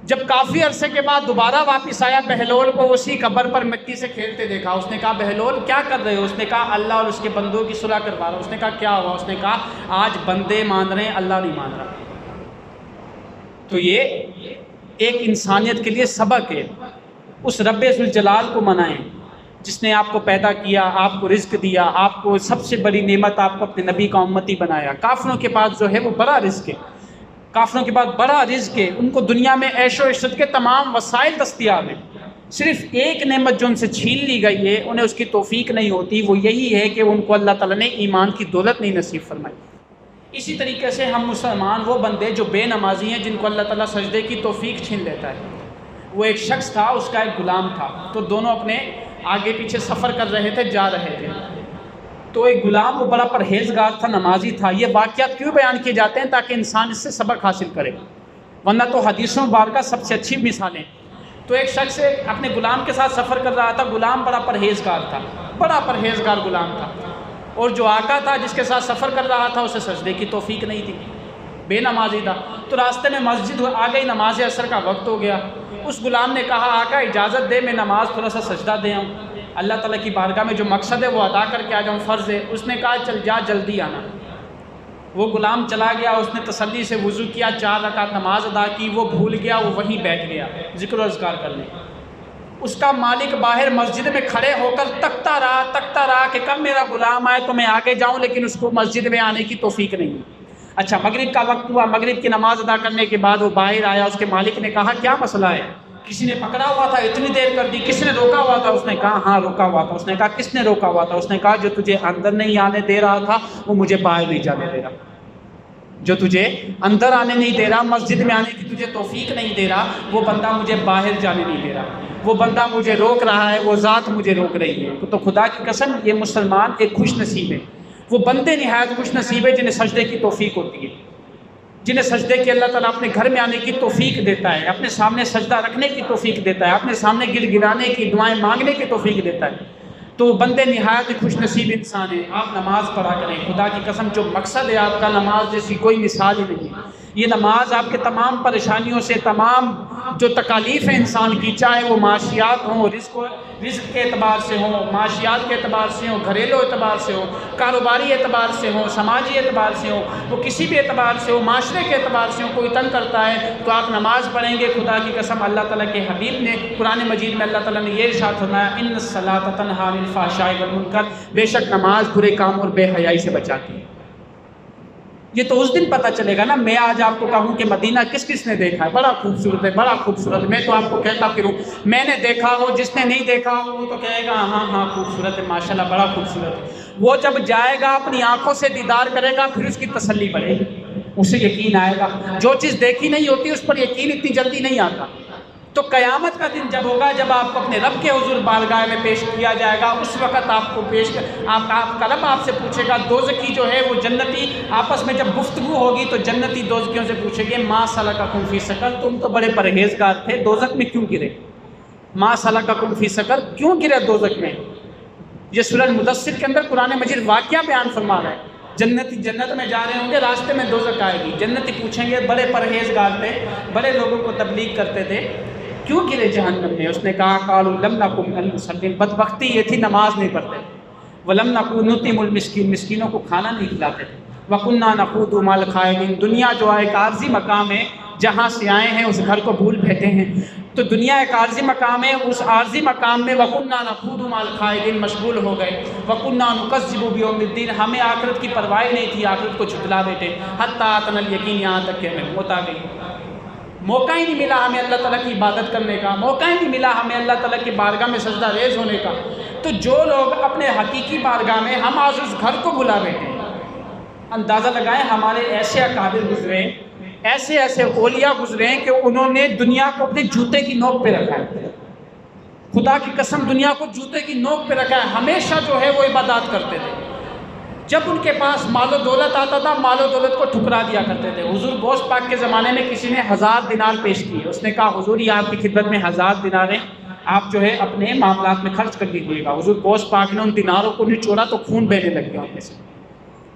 جب کافی عرصے کے بعد دوبارہ واپس آیا، بہلول کو اسی قبر پر مٹی سے کھیلتے دیکھا۔ اس نے کہا بہلول کیا کر رہے ہو؟ اس نے کہا اللہ اور اس کے بندوں کی صلح کروا رہا ہوں۔ اس نے کہا کیا ہوا؟ اس نے کہا آج بندے مان رہے ہیں، اللہ نہیں مان رہا۔ تو یہ ایک انسانیت کے لیے سبق ہے۔ اس رب ذوالجلال کو منائیں جس نے آپ کو پیدا کیا، آپ کو رزق دیا، آپ کو سب سے بڑی نعمت آپ کو اپنے نبی کا امتی بنایا۔ کافروں کے پاس جو ہے وہ بڑا رزق ہے، کافروں کے پاس بڑا رزق ہے، ان کو دنیا میں عیش و عشرت کے تمام وسائل دستیاب ہیں۔ صرف ایک نعمت جو ان سے چھین لی گئی ہے، انہیں اس کی توفیق نہیں ہوتی، وہ یہی ہے کہ ان کو اللہ تعالیٰ نے ایمان کی دولت نہیں نصیب فرمائی۔ اسی طریقے سے ہم مسلمان وہ بندے جو بے نمازی ہیں، جن کو اللہ تعالیٰ سجدے کی توفیق چھین لیتا ہے۔ وہ ایک شخص تھا، اس کا ایک غلام تھا، تو دونوں اپنے آگے پیچھے سفر کر رہے تھے، جا رہے تھے۔ تو ایک غلام وہ بڑا پرہیزگار تھا، نمازی تھا۔ یہ واقعات کیوں بیان کیے جاتے ہیں؟ تاکہ انسان اس سے سبق حاصل کرے، ورنہ تو حدیثوں مبارکہ سب سے اچھی مثالیں۔ تو ایک شخص اپنے غلام کے ساتھ سفر کر رہا تھا، غلام بڑا پرہیزگار تھا، بڑا پرہیزگار غلام تھا، اور جو آقا تھا جس کے ساتھ سفر کر رہا تھا اسے سجدے کی توفیق نہیں تھی، بے نمازی تھا۔ تو راستے میں مسجد آ گئی، نماز عصر کا وقت ہو گیا۔ اس غلام نے کہا آقا اجازت دے، میں نماز تھوڑا سا سجدہ دے آؤں، اللہ تعالیٰ کی بارگاہ میں جو مقصد ہے وہ ادا کر کے آ جاؤں، فرض ہے۔ اس نے کہا چل جا، جلدی آنا۔ وہ غلام چلا گیا، اس نے تسلی سے وضو کیا، 4 رکعت نماز ادا کی، وہ بھول گیا، وہ وہیں بیٹھ گیا ذکر و اذکار کرنے۔ اس کا مالک باہر مسجد میں کھڑے ہو کر تکتا رہا کہ کب میرا غلام آئے تو میں آگے جاؤں، لیکن اس کو مسجد میں آنے کی توفیق نہیں۔ اچھا، مغرب کا وقت ہوا، مغرب کی نماز ادا کرنے کے بعد وہ باہر آیا۔ اس کے مالک نے کہا کیا مسئلہ ہے؟ کسی نے پکڑا ہوا تھا، اتنی دیر کر دی، کسی نے روکا ہوا تھا؟ اس نے کہا ہاں روکا ہوا تھا۔ اس نے کہا کس نے روکا ہوا تھا؟ اس نے کہا جو تجھے اندر نہیں آنے دے رہا تھا وہ مجھے باہر نہیں جانے دے رہا، جو تجھے اندر آنے نہیں دے رہا، مسجد میں آنے کی تجھے توفیق نہیں دے رہا، وہ بندہ مجھے باہر جانے نہیں دے رہا، وہ بندہ مجھے روک رہا ہے، وہ ذات مجھے روک رہی ہے۔ تو خدا کی قسم یہ مسلمان ایک خوش نصیب ہے، وہ بندے نہایت خوش نصیب ہے جنہیں سجدے کی توفیق ہوتی ہے، جنہیں سجدے کی اللہ تعالیٰ اپنے گھر میں آنے کی توفیق دیتا ہے، اپنے سامنے سجدہ رکھنے کی توفیق دیتا ہے، اپنے سامنے گر گرانے کی، دعائیں مانگنے کی توفیق دیتا ہے۔ تو بندے نہایت خوش نصیب انسان ہیں۔ آپ نماز پڑھا کریں، خدا کی قسم جو مقصد ہے آپ کا، نماز جیسی کوئی مثال ہی نہیں ہے۔ یہ نماز آپ کے تمام پریشانیوں سے، تمام جو تکالیف ہیں انسان کی، چاہے وہ معاشیات ہوں، رزق کے اعتبار سے ہوں، معاشیات کے اعتبار سے ہوں، گھریلو اعتبار سے ہوں، کاروباری اعتبار سے ہوں، سماجی اعتبار سے ہوں، وہ کسی بھی اعتبار سے ہو، معاشرے کے اعتبار سے ہوں، کوئی تنگ کرتا ہے تو آپ نماز پڑھیں گے۔ خدا کی قسم اللہ تعالیٰ کے حبیب نے قرآن مجید میں اللہ تعالیٰ نے یہ ارشاد فرمایا ان الصلاۃ تنہی عن الفحشاء والمنکر، بے شک نماز برے کام اور بے حیائی سے بچاتی ہے۔ یہ تو اس دن پتہ چلے گا نا۔ میں آج آپ کو کہوں کہ مدینہ کس کس نے دیکھا ہے، بڑا خوبصورت ہے، بڑا خوبصورت ہے، میں تو آپ کو کہتا پھروں میں نے دیکھا ہو، جس نے نہیں دیکھا ہو وہ تو کہے گا ہاں ہاں خوبصورت ہے، ماشاءاللہ بڑا خوبصورت ہے۔ وہ جب جائے گا اپنی آنکھوں سے دیدار کرے گا، پھر اس کی تسلی بڑھے گی، اسے یقین آئے گا۔ جو چیز دیکھی نہیں ہوتی اس پر یقین اتنی جلدی نہیں آتا۔ تو قیامت کا دن جب ہوگا، جب آپ کو اپنے رب کے حضور بارگاہ میں پیش کیا جائے گا، اس وقت آپ کو آپ کا رب آپ سے پوچھے گا، دوزخی جو ہے وہ جنتی آپس میں جب گفتگو ہوگی تو جنتی دوزخیوں سے پوچھے گے ما سلککم فی سقر، تم تو بڑے پرہیزگار تھے، دوزخ میں کیوں گرے؟ ما سلککم فی سقر، کیوں گرے دوزخ میں؟ یہ سورہ مدثر کے اندر قرآن مجید واقعہ بیان فرما رہا ہے۔ جنتی جنت میں جا رہے ہوں گے، راستے میں دوزخ آئے گی، جنتی پوچھیں گے بڑے پرہیزگار تھے، بڑے لوگوں کو تبلیغ کرتے تھے، کیوں گرے جہنم میں؟ اس نے کہا قالوا لم نکن من المصلین، بدبختی یہ تھی نماز نہیں پڑھتے، ولم نکن نطعم المسکین، مسکینوں کو کھانا نہیں کھلاتے تھے، وکنا نخوض مع الخائضین، دنیا جو ایک عارضی مقام ہے، جہاں سے آئے ہیں اس گھر کو بھول بیٹھے ہیں، تو دنیا ایک عارضی مقام ہے، اس عارضی مقام میں وکنا نخوض مع الخائضین مشغول ہو گئے، وکنا نکذب بیوم الدین، ہمیں آخرت کی پرواہ نہیں تھی، آخرت کو جھٹلا بیٹھے، حتی اتنا الیقین، یہاں تک کہ ہمیں موت آ گئی، موقع ہی نہیں ملا ہمیں اللہ تعالیٰ کی عبادت کرنے کا، موقع ہی نہیں ملا ہمیں اللہ تعالیٰ کی بارگاہ میں سجدہ ریز ہونے کا۔ تو جو لوگ اپنے حقیقی بارگاہ میں، ہم آج اس گھر کو بھلا بیٹھے ہیں، اندازہ لگائیں ہمارے ایسے اکابر گزرے، ایسے اولیاء گزرے کہ انہوں نے دنیا کو اپنے جوتے کی نوک پہ رکھا ہے، خدا کی قسم دنیا کو جوتے کی نوک پہ رکھا ہے، ہمیشہ جو ہے وہ عبادات کرتے تھے، جب ان کے پاس مال و دولت آتا تھا مال و دولت کو ٹھکرا دیا کرتے تھے۔ حضور گوشت پاک کے زمانے میں کسی نے 1000 دینار پیش کیے، اس نے کہا حضور یہ آپ کی خدمت میں 1000 دینار ہیں، آپ جو ہے اپنے معاملات میں خرچ کر دیجیے گا۔ حضور گوشت پاک نے ان دیناروں کو نچوڑا تو خون بہنے لگ گیا، ان میں سے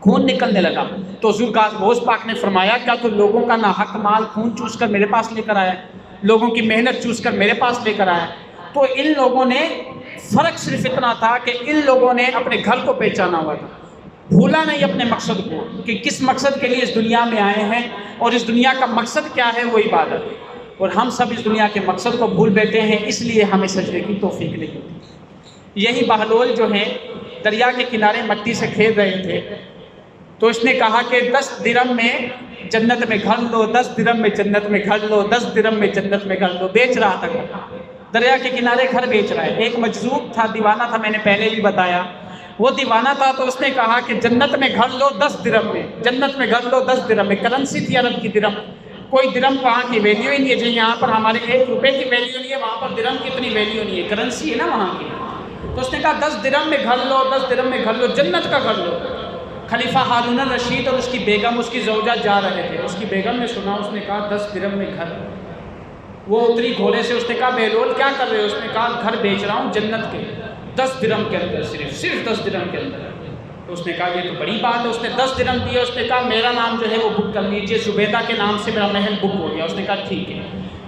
خون نکلنے لگا۔ تو حضور گوشت پاک نے فرمایا کیا تو لوگوں کا ناحق مال خون چوس کر میرے پاس لے کر آیا، لوگوں کی محنت چوس کر میرے پاس لے کر آیا؟ تو ان لوگوں نے فرق صرف اتنا تھا کہ ان لوگوں نے اپنے گھر کو پہچانا ہوا تھا، بھولا نہیں اپنے مقصد کو کہ کس مقصد کے لیے اس دنیا میں آئے ہیں، اور اس دنیا کا مقصد کیا ہے، وہ عبادت ہے۔ اور ہم سب اس دنیا کے مقصد کو بھول بیٹھے ہیں، اس لیے ہمیں سجدے کی توفیق نہیں ہوتی۔ یہی بہلول جو ہیں دریا کے کنارے مٹی سے کھید رہے تھے، تو اس نے کہا کہ 10 درہم میں جنت میں گھر لو، 10 درہم میں جنت میں گھر لو، 10 درہم میں جنت میں گھر لو۔ بیچ رہا تھا گھر، دریا کے کنارے گھر بیچ رہا ہے۔ ایک مجذوب تھا، دیوانہ تھا، میں نے پہلے بھی بتایا، وہ دیوانہ تھا، تو اس نے کہا کہ جنت میں گھر لو 10 درہم میں، جنت میں گھر لو 10 درہم میں۔ کرنسی تھی عرب کی درہم، کوئی درہم وہاں کی ویلیو ہی نہیں ہے، جو یہاں پر ہمارے 1 روپے کی ویلیو نہیں ہے، وہاں پر درہم کی اتنی ویلیو نہیں ہے، کرنسی ہے نا وہاں کی۔ تو اس نے کہا 10 درہم میں گھر لو، 10 درہم میں گھر لو، جنت کا گھر لو۔ خلیفہ ہارون الرشید اور اس کی بیگم، اس کی زوجہ جا رہے تھے، اس کی بیگم نے سنا، اس نے کہا 10 درہم میں گھر۔ وہ اتری گھوڑے سے، اس نے کہا بہلول کیا کر رہے ہو؟ اس نے کہا گھر بیچ رہا ہوں جنت کے، 10 درہم کے اندر، صرف 10 درہم کے اندر۔ تو اس نے کہا یہ تو بڑی بات ہے۔ اس نے 10 درہم دیے، اس نے کہا میرا نام جو ہے وہ بک کر لیجیے، زبیدہ کے نام سے میرا محل بک ہو گیا۔ اس نے کہا ٹھیک ہے۔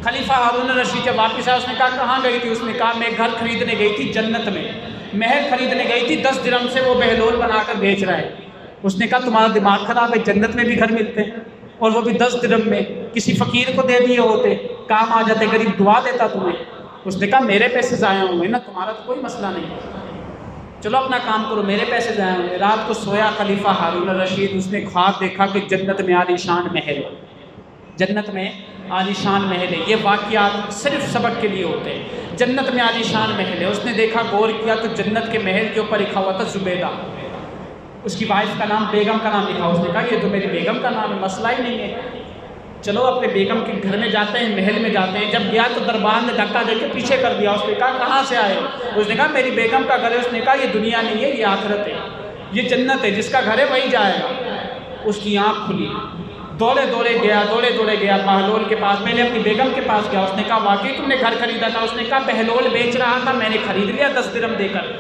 خلیفہ ہارون الرشید جب واپس آیا، اس نے کہا کہاں گئی تھی؟ اس نے کہا میں گھر خریدنے گئی تھی جنت میں، محل خریدنے گئی تھی، 10 درہم سے وہ بہلول بنا کر بیچ رہا ہے۔ اس نے کہا تمہارا دماغ خراب ہے، جنت میں بھی گھر ملتے ہیں، اور وہ بھی 10 درہم میں، کسی فقیر کو دے دیے ہوتے، کام آ جاتے، غریب دعا دیتا تمہیں۔ اس نے کہا میرے پیسے ضائع ہوئے نا، تمہارا تو کوئی مسئلہ نہیں، چلو اپنا کام کرو، میرے پیسے ضائع ہوئے۔ رات کو سویا خلیفہ ہارون الرشید، اس نے خواب دیکھا کہ جنت میں عالی شان محل ہے، جنت میں عالی شان محل ہے۔ یہ واقعات صرف سبق کے لیے ہوتے ہیں، جنت میں عالی شان محل ہے۔ اس نے دیکھا، غور کیا تو جنت کے محل کے اوپر لکھا ہوا تھا زبیدہ، اس کی وائف کا نام، بیگم کا نام لکھا۔ اس نے کہا یہ تو میری بیگم کا نام ہے، مسئلہ ہی نہیں ہے، چلو اپنے بیگم کے گھر میں جاتے ہیں، محل میں جاتے ہیں۔ جب گیا تو دربان نے دھکا دے کے پیچھے کر دیا۔ اس نے کہا کہاں سے آئے؟ اس نے کہا میری بیگم کا گھر ہے۔ اس نے کہا یہ دنیا نہیں ہے، یہ آخرت ہے، یہ جنت ہے، جس کا گھر ہے وہی جائے گا۔ اس کی آنکھ کھلی، دوڑے دوڑے گیا بہلول کے پاس، میں نے اپنی بیگم کے پاس گیا۔ اس نے کہا واقعی تم نے گھر خریدا تھا؟ اس نے کہا بہلول بیچ رہا تھا، میں نے خرید لیا 10 درہم دے کر۔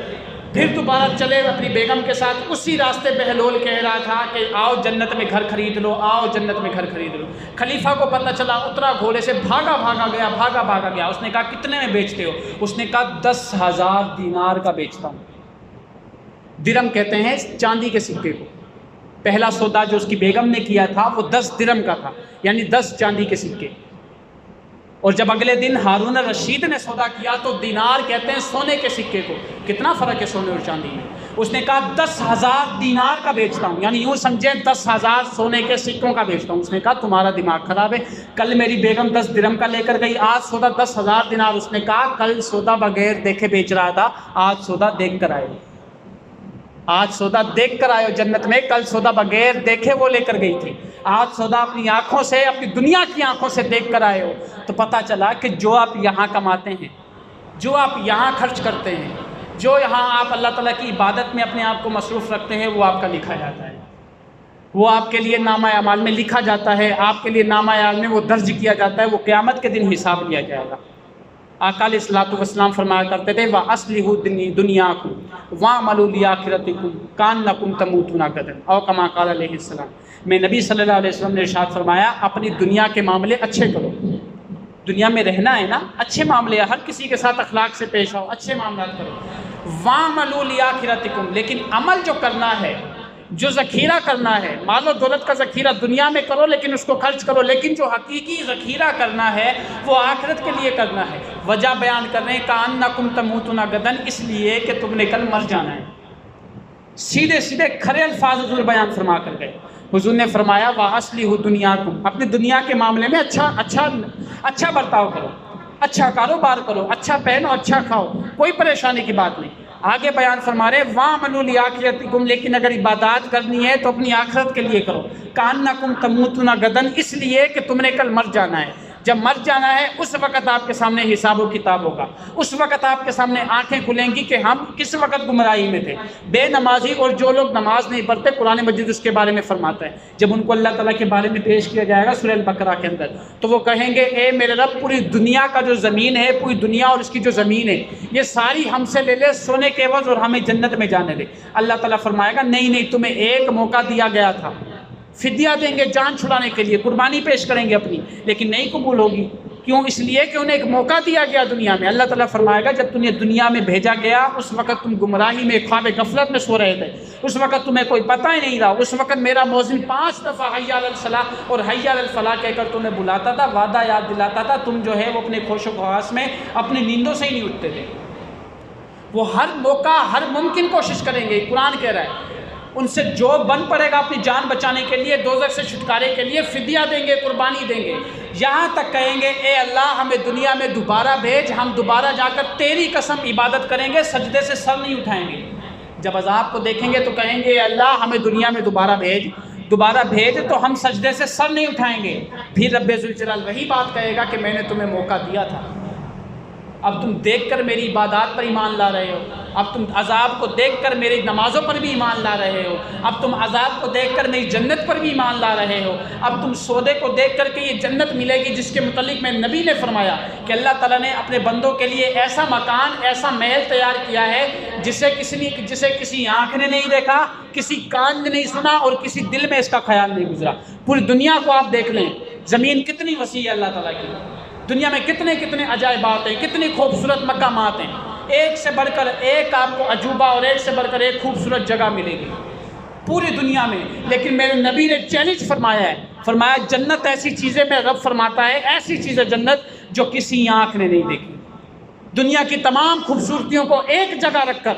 پھر دوبارہ چلے اپنی بیگم کے ساتھ، اسی راستے بہلول کہہ رہا تھا کہ آؤ جنت میں گھر خرید لو، آؤ جنت میں گھر خرید لو۔ خلیفہ کو پتہ چلا، اترا گھوڑے سے، بھاگا گیا۔ اس نے کہا کتنے میں بیچتے ہو؟ اس نے کہا 10,000 دینار کا بیچتا ہوں۔ درہم کہتے ہیں چاندی کے سکے کو۔ پہلا سودا جو اس کی بیگم نے کیا تھا وہ 10 درہم کا تھا، یعنی 10 چاندی کے سکے۔ اور جب اگلے دن ہارون الرشید نے سودا کیا تو دینار کہتے ہیں سونے کے سکے کو۔ کتنا فرق ہے سونے اور چاندی میں؟ اس نے کہا 10,000 دینار کا بیچتا ہوں، یعنی یوں سمجھیں 10,000 سونے کے سکوں کا بیچتا ہوں۔ اس نے کہا تمہارا دماغ خراب ہے، کل میری بیگم 10 درہم کا لے کر گئی، آج سودا 10,000 دینار۔ اس نے کہا کل سودا بغیر دیکھے بیچ رہا تھا، آج سودا دیکھ کر آئے، آج سودا دیکھ کر آئے جنت میں، کل سودا بغیر دیکھے وہ لے کر گئی تھی، آج سودا اپنی آنکھوں سے، اپنی دنیا کی آنکھوں سے دیکھ کر آئے ہو۔ تو پتہ چلا کہ جو آپ یہاں کماتے ہیں، جو آپ یہاں خرچ کرتے ہیں، جو یہاں آپ اللہ تعالیٰ کی عبادت میں اپنے آپ کو مصروف رکھتے ہیں، وہ آپ کا لکھا جاتا ہے، وہ آپ کے لیے نامہ اعمال میں لکھا جاتا ہے، آپ کے لیے نامہ اعمال میں وہ درج کیا جاتا ہے، وہ قیامت کے دن حساب لیا جائے گا۔ آقا علیہ الصلوۃ والسلام فرمایا کرتے تھے وَأَصْلِحُوا دُنْيَاكُمْ وَاعْمَلُوا لِآخِرَتِكُمْ كَأَنَّكُمْ تَمُوتُونَ غَدًا او کما قال علیہ السلام۔ میں نبی صلی اللہ علیہ وسلم نے ارشاد فرمایا اپنی دنیا کے معاملے اچھے کرو، دنیا میں رہنا ہے نا، اچھے معاملے، ہر کسی کے ساتھ اخلاق سے پیش آؤ، اچھے معاملات کرو۔ وَاعْمَلُوا لِآخِرَتِكُمْ، لیکن عمل جو کرنا ہے، جو ذخیرہ کرنا ہے، مال و دولت کا ذخیرہ دنیا میں کرو لیکن اس کو خرچ کرو، لیکن جو حقیقی ذخیرہ کرنا ہے وہ آخرت کے لیے کرنا ہے۔ وجہ بیان کر رہے ہیں کأنکم تموتون غدا، اس لیے کہ تم نے کل مر جانا ہے۔ سیدھے سیدھے کھرے الفاظ حضور بیان فرما کر گئے۔ حضور نے فرمایا وَأَصْلِحُوا دُنْيَاكُمْ، اپنی دنیا کے معاملے میں اچھا برتاؤ کرو، اچھا کاروبار کرو، اچھا پہنو، اچھا کھاؤ، کوئی پریشانی کی بات نہیں۔ آگے بیان فرما رہے وَاعْمَلُوا لِآخِرَتِكُمْ، لیکن اگر عبادات کرنی ہے تو اپنی آخرت کے لیے کرو۔ کأنکم تموتون غدا، اس لیے کہ تم نے کل مر جانا ہے۔ جب مر جانا ہے اس وقت آپ کے سامنے حساب و کتاب ہوگا، اس وقت آپ کے سامنے آنکھیں کھلیں گی کہ ہم کس وقت گمراہی میں تھے۔ بے نمازی اور جو لوگ نماز نہیں پڑھتے، قرآن مجید اس کے بارے میں فرماتا ہے، جب ان کو اللہ تعالیٰ کے بارے میں پیش کیا جائے گا سورہ البقرہ کے اندر، تو وہ کہیں گے اے میرے رب، پوری دنیا کا جو زمین ہے، پوری دنیا اور اس کی جو زمین ہے، یہ ساری ہم سے لے لے سونے کے عوض اور ہمیں جنت میں جانے دے۔ اللہ تعالیٰ فرمائے گا نہیں، تمہیں ایک موقع دیا گیا تھا، فدیہ دیں گے جان چھڑانے کے لیے، قربانی پیش کریں گے اپنی، لیکن نہیں قبول ہوگی۔ کیوں؟ اس لیے کہ انہیں ایک موقع دیا گیا دنیا میں۔ اللہ تعالیٰ فرمائے گا جب تمہیں دنیا میں بھیجا گیا اس وقت تم گمراہی میں، خواب غفلت میں سو رہے تھے، اس وقت تمہیں کوئی پتہ ہی نہیں رہا، اس وقت میرا مؤذن 5 دفعہ حی علی الصلاۃ اور حی علی الفلاح کہہ کر تمہیں بلاتا تھا، وعدہ یاد دلاتا تھا، تم جو ہے وہ اپنے خوش و خواص میں اپنی نیندوں سے ہی نہیں اٹھتے تھے۔ وہ ہر موقع، ہر ممکن کوشش کریں گے، قرآن کہہ رہا ہے ان سے جو بن پڑے گا اپنی جان بچانے کے لیے، دوزخ سے چھٹکارے کے لیے فدیہ دیں گے، قربانی دیں گے، یہاں تک کہیں گے اے اللہ ہمیں دنیا میں دوبارہ بھیج، ہم دوبارہ جا کر تیری قسم عبادت کریں گے، سجدے سے سر نہیں اٹھائیں گے۔ جب عذاب کو دیکھیں گے تو کہیں گے اے اللہ ہمیں دنیا میں دوبارہ بھیج تو ہم سجدے سے سر نہیں اٹھائیں گے۔ پھر رب ذوالجلال وہی بات کہے گا کہ میں نے تمہیں موقع دیا تھا، اب تم دیکھ کر میری عبادات پر ایمان لا رہے ہو، اب تم عذاب کو دیکھ کر میری نمازوں پر بھی ایمان لا رہے ہو، اب تم عذاب کو دیکھ کر میری جنت پر بھی ایمان لا رہے ہو، اب تم سودے کو دیکھ کر کہ یہ جنت ملے گی جس کے متعلق میں نبی نے فرمایا کہ اللہ تعالیٰ نے اپنے بندوں کے لیے ایسا مکان، ایسا محل تیار کیا ہے جسے کسی آنکھ نے نہیں دیکھا، کسی کان نے نہیں سنا اور کسی دل میں اس کا خیال نہیں گزرا۔ پوری دنیا کو آپ دیکھ لیں، زمین کتنی وسیع ہے اللہ تعالیٰ کی، دنیا میں کتنے عجائبات ہیں، کتنی خوبصورت مقامات ہیں، ایک سے بڑھ کر ایک آپ کو عجوبہ اور ایک سے بڑھ کر ایک خوبصورت جگہ ملے گی پوری دنیا میں۔ لیکن میرے نبی نے چیلنج فرمایا جنت ایسی چیزیں، میں رب فرماتا ہے ایسی چیزیں جنت جو کسی آنکھ نے نہیں دیکھی۔ دنیا کی تمام خوبصورتیوں کو ایک جگہ رکھ کر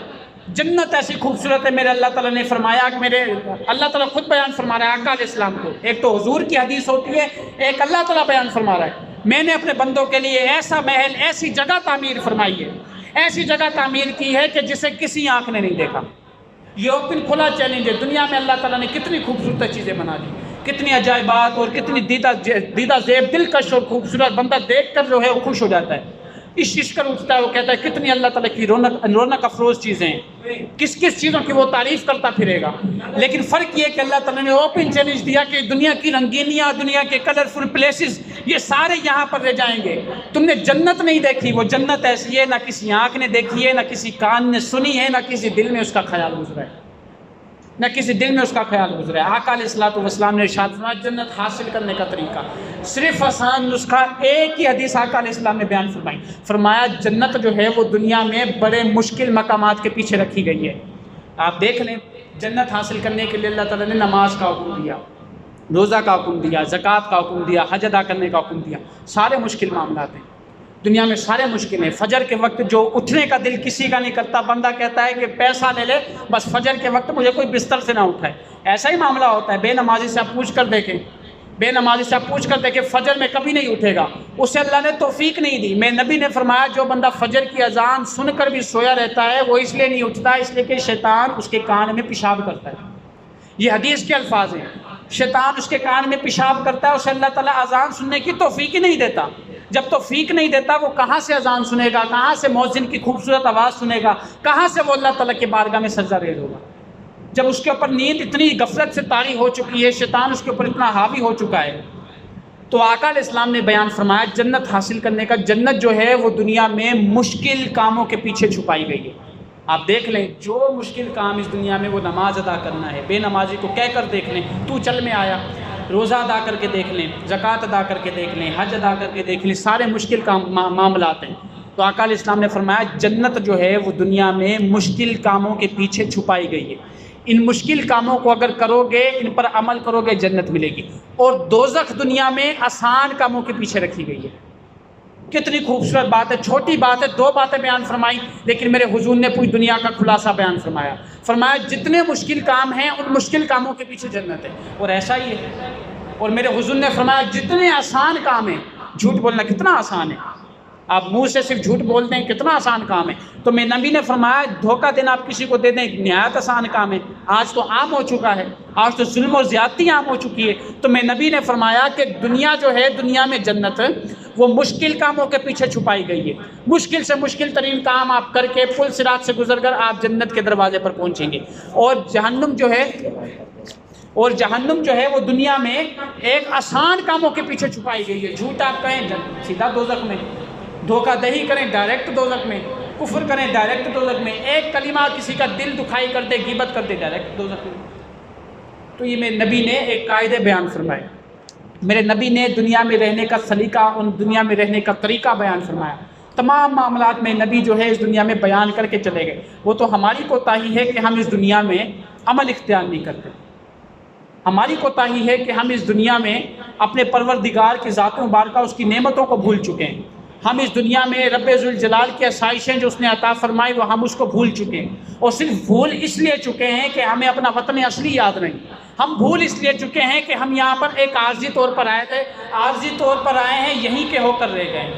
جنت ایسی خوبصورت ہے، میرے اللہ تعالیٰ نے فرمایا کہ میرے اللہ تعالیٰ خود بیان فرما رہا ہے آقا علیہ السلام کو، ایک تو حضور کی حدیث ہوتی ہے، ایک اللہ تعالیٰ بیان فرما رہا ہے میں نے اپنے بندوں کے لیے ایسا محل، ایسی جگہ تعمیر فرمائی ہے، ایسی جگہ تعمیر کی ہے کہ جسے کسی آنکھ نے نہیں دیکھا۔ یہ اوپن کھلا چیلنج ہے، دنیا میں اللہ تعالیٰ نے کتنی خوبصورت چیزیں بنا دی، کتنی عجائبات اور کتنی دیدہ زیب، دلکش اور خوبصورت، بندہ دیکھ کر جو ہے وہ خوش ہو جاتا ہے، عشق کر اٹھتا ہے، وہ کہتا ہے کتنی اللہ تعالیٰ کی رونق افروز چیزیں ہیں، کس چیزوں کی وہ تعریف کرتا پھرے گا۔ لیکن فرق یہ کہ اللہ تعالیٰ نے اوپن چیلنج دیا کہ دنیا کی رنگینیاں، دنیا کے کلرفل پلیسز، یہ سارے یہاں پر رہ جائیں گے۔ تم نے جنت نہیں دیکھی، وہ جنت ایسی ہے نہ کسی آنکھ نے دیکھی ہے، نہ کسی کان نے سنی ہے، نہ کسی دل میں اس کا خیال گزرا ہے، آقا علیہ الصلوۃ والسلام نے ارشاد فرمایا جنت حاصل کرنے کا طریقہ صرف آسان نسخہ ایک ہی حدیث آقا علیہ السلام نے بیان فرمایا جنت جو ہے وہ دنیا میں بڑے مشکل مقامات کے پیچھے رکھی گئی ہے۔ آپ دیکھ لیں جنت حاصل کرنے کے لیے اللہ تعالیٰ نے نماز کا حکم دیا، روزہ کا حکم دیا، زکوٰۃ کا حکم دیا، حج ادا کرنے کا حکم دیا، سارے مشکل معاملات ہیں دنیا میں، سارے مشکل ہیں۔ فجر کے وقت جو اٹھنے کا دل کسی کا نہیں کرتا، بندہ کہتا ہے کہ پیسہ لے لے بس فجر کے وقت مجھے کوئی بستر سے نہ اٹھائے، ایسا ہی معاملہ ہوتا ہے۔ بے نمازی سے آپ پوچھ کر دیکھیں فجر میں کبھی نہیں اٹھے گا، اسے اللہ نے توفیق نہیں دی۔ میں نبی نے فرمایا جو بندہ فجر کی اذان سن کر بھی سویا رہتا ہے وہ اس لیے نہیں اٹھتا، اس لیے کہ شیطان اس کے کان میں پیشاب کرتا ہے۔ یہ حدیث کے الفاظ ہیں، شیطان اس کے کان میں پیشاب کرتا ہے، اسے اللہ تعالیٰ اذان سننے کی توفیق ہی نہیں دیتا۔ جب توفیق نہیں دیتا وہ کہاں سے اذان سنے گا، کہاں سے مؤذن کی خوبصورت آواز سنے گا، کہاں سے وہ اللہ تعالیٰ کے بارگاہ میں سجدہ ریز ہوگا، جب اس کے اوپر نیند اتنی غفلت سے طاری ہو چکی ہے، شیطان اس کے اوپر اتنا حاوی ہو چکا ہے۔ تو آقا علیہ السلام نے بیان فرمایا جنت حاصل کرنے کا، جنت جو ہے وہ دنیا میں مشکل کاموں کے پیچھے چھپائی گئی ہے۔ آپ دیکھ لیں جو مشکل کام اس دنیا میں وہ نماز ادا کرنا ہے، بے نمازی کو کہہ کر دیکھ لیں تو چل میں آیا، روزہ ادا کر کے دیکھ لیں، زکوٰۃ ادا کر کے دیکھ لیں، حج ادا کر کے دیکھ لیں، سارے مشکل معاملات ہیں۔ تو آقا علیہ السلام نے فرمایا جنت جو ہے وہ دنیا میں مشکل کاموں کے پیچھے چھپائی گئی ہے، ان مشکل کاموں کو اگر کرو گے، ان پر عمل کرو گے جنت ملے گی، اور دوزخ دنیا میں آسان کاموں کے پیچھے رکھی گئی ہے۔ کتنی خوبصورت بات ہے، چھوٹی بات ہے، 2 باتیں بیان فرمائی، لیکن میرے حضور نے پوری دنیا کا خلاصہ بیان فرمایا جتنے مشکل کام ہیں ان مشکل کاموں کے پیچھے جنت ہے، اور ایسا ہی ہے۔ اور میرے حضور نے فرمایا جتنے آسان کام ہیں، جھوٹ بولنا کتنا آسان ہے، آپ منہ سے صرف جھوٹ بولتے ہیں، کتنا آسان کام ہے۔ تو میں نبی نے فرمایا دھوکہ دینا آپ کسی کو دے دیں نہایت آسان کام ہے، آج تو عام ہو چکا ہے، آج تو ظلم و زیادتی عام ہو چکی ہے۔ تو میں نبی نے فرمایا کہ دنیا جو ہے، دنیا میں جنت وہ مشکل کاموں کے پیچھے چھپائی گئی ہے۔ مشکل سے مشکل ترین کام آپ کر کے پل صراط سے گزر کر آپ جنت کے دروازے پر پہنچیں گے، اور جہنم جو ہے وہ دنیا میں ایک آسان کاموں کے پیچھے چھپائی گئی ہے۔ جھوٹ آپ کہیں سیدھا دوزخ میں، دھوکہ دہی کریں ڈائریکٹ دوزخ میں، کفر کریں ڈائریکٹ دوزخ میں، ایک کلمہ کسی کا دل دکھائی کر دے، غیبت کر دے، ڈائریکٹ دوزخ میں۔ تو یہ میرے نبی نے ایک قاعدے بیان فرمائے، میرے نبی نے دنیا میں رہنے کا سلیقہ، ان دنیا میں رہنے کا طریقہ بیان فرمایا۔ تمام معاملات میں نبی جو ہے اس دنیا میں بیان کر کے چلے گئے۔ وہ تو ہماری کوتاہی ہے کہ ہم اس دنیا میں عمل اختیار نہیں کرتے، ہماری کوتاہی ہے کہ ہم اس دنیا میں اپنے پروردگار کی ذات مبارکہ، اس کی نعمتوں کو بھول چکے ہیں۔ ہم اس دنیا میں رب ذوالجلال کی آسائشیں جو اس نے عطا فرمائی وہ ہم اس کو بھول چکے ہیں، اور صرف بھول اس لیے چکے ہیں کہ ہمیں اپنا وطن اصلی یاد نہیں۔ ہم بھول اس لیے چکے ہیں کہ ہم یہاں پر ایک عارضی طور پر آئے تھے، عارضی طور پر آئے ہیں، یہیں کے ہو کر رہ گئے۔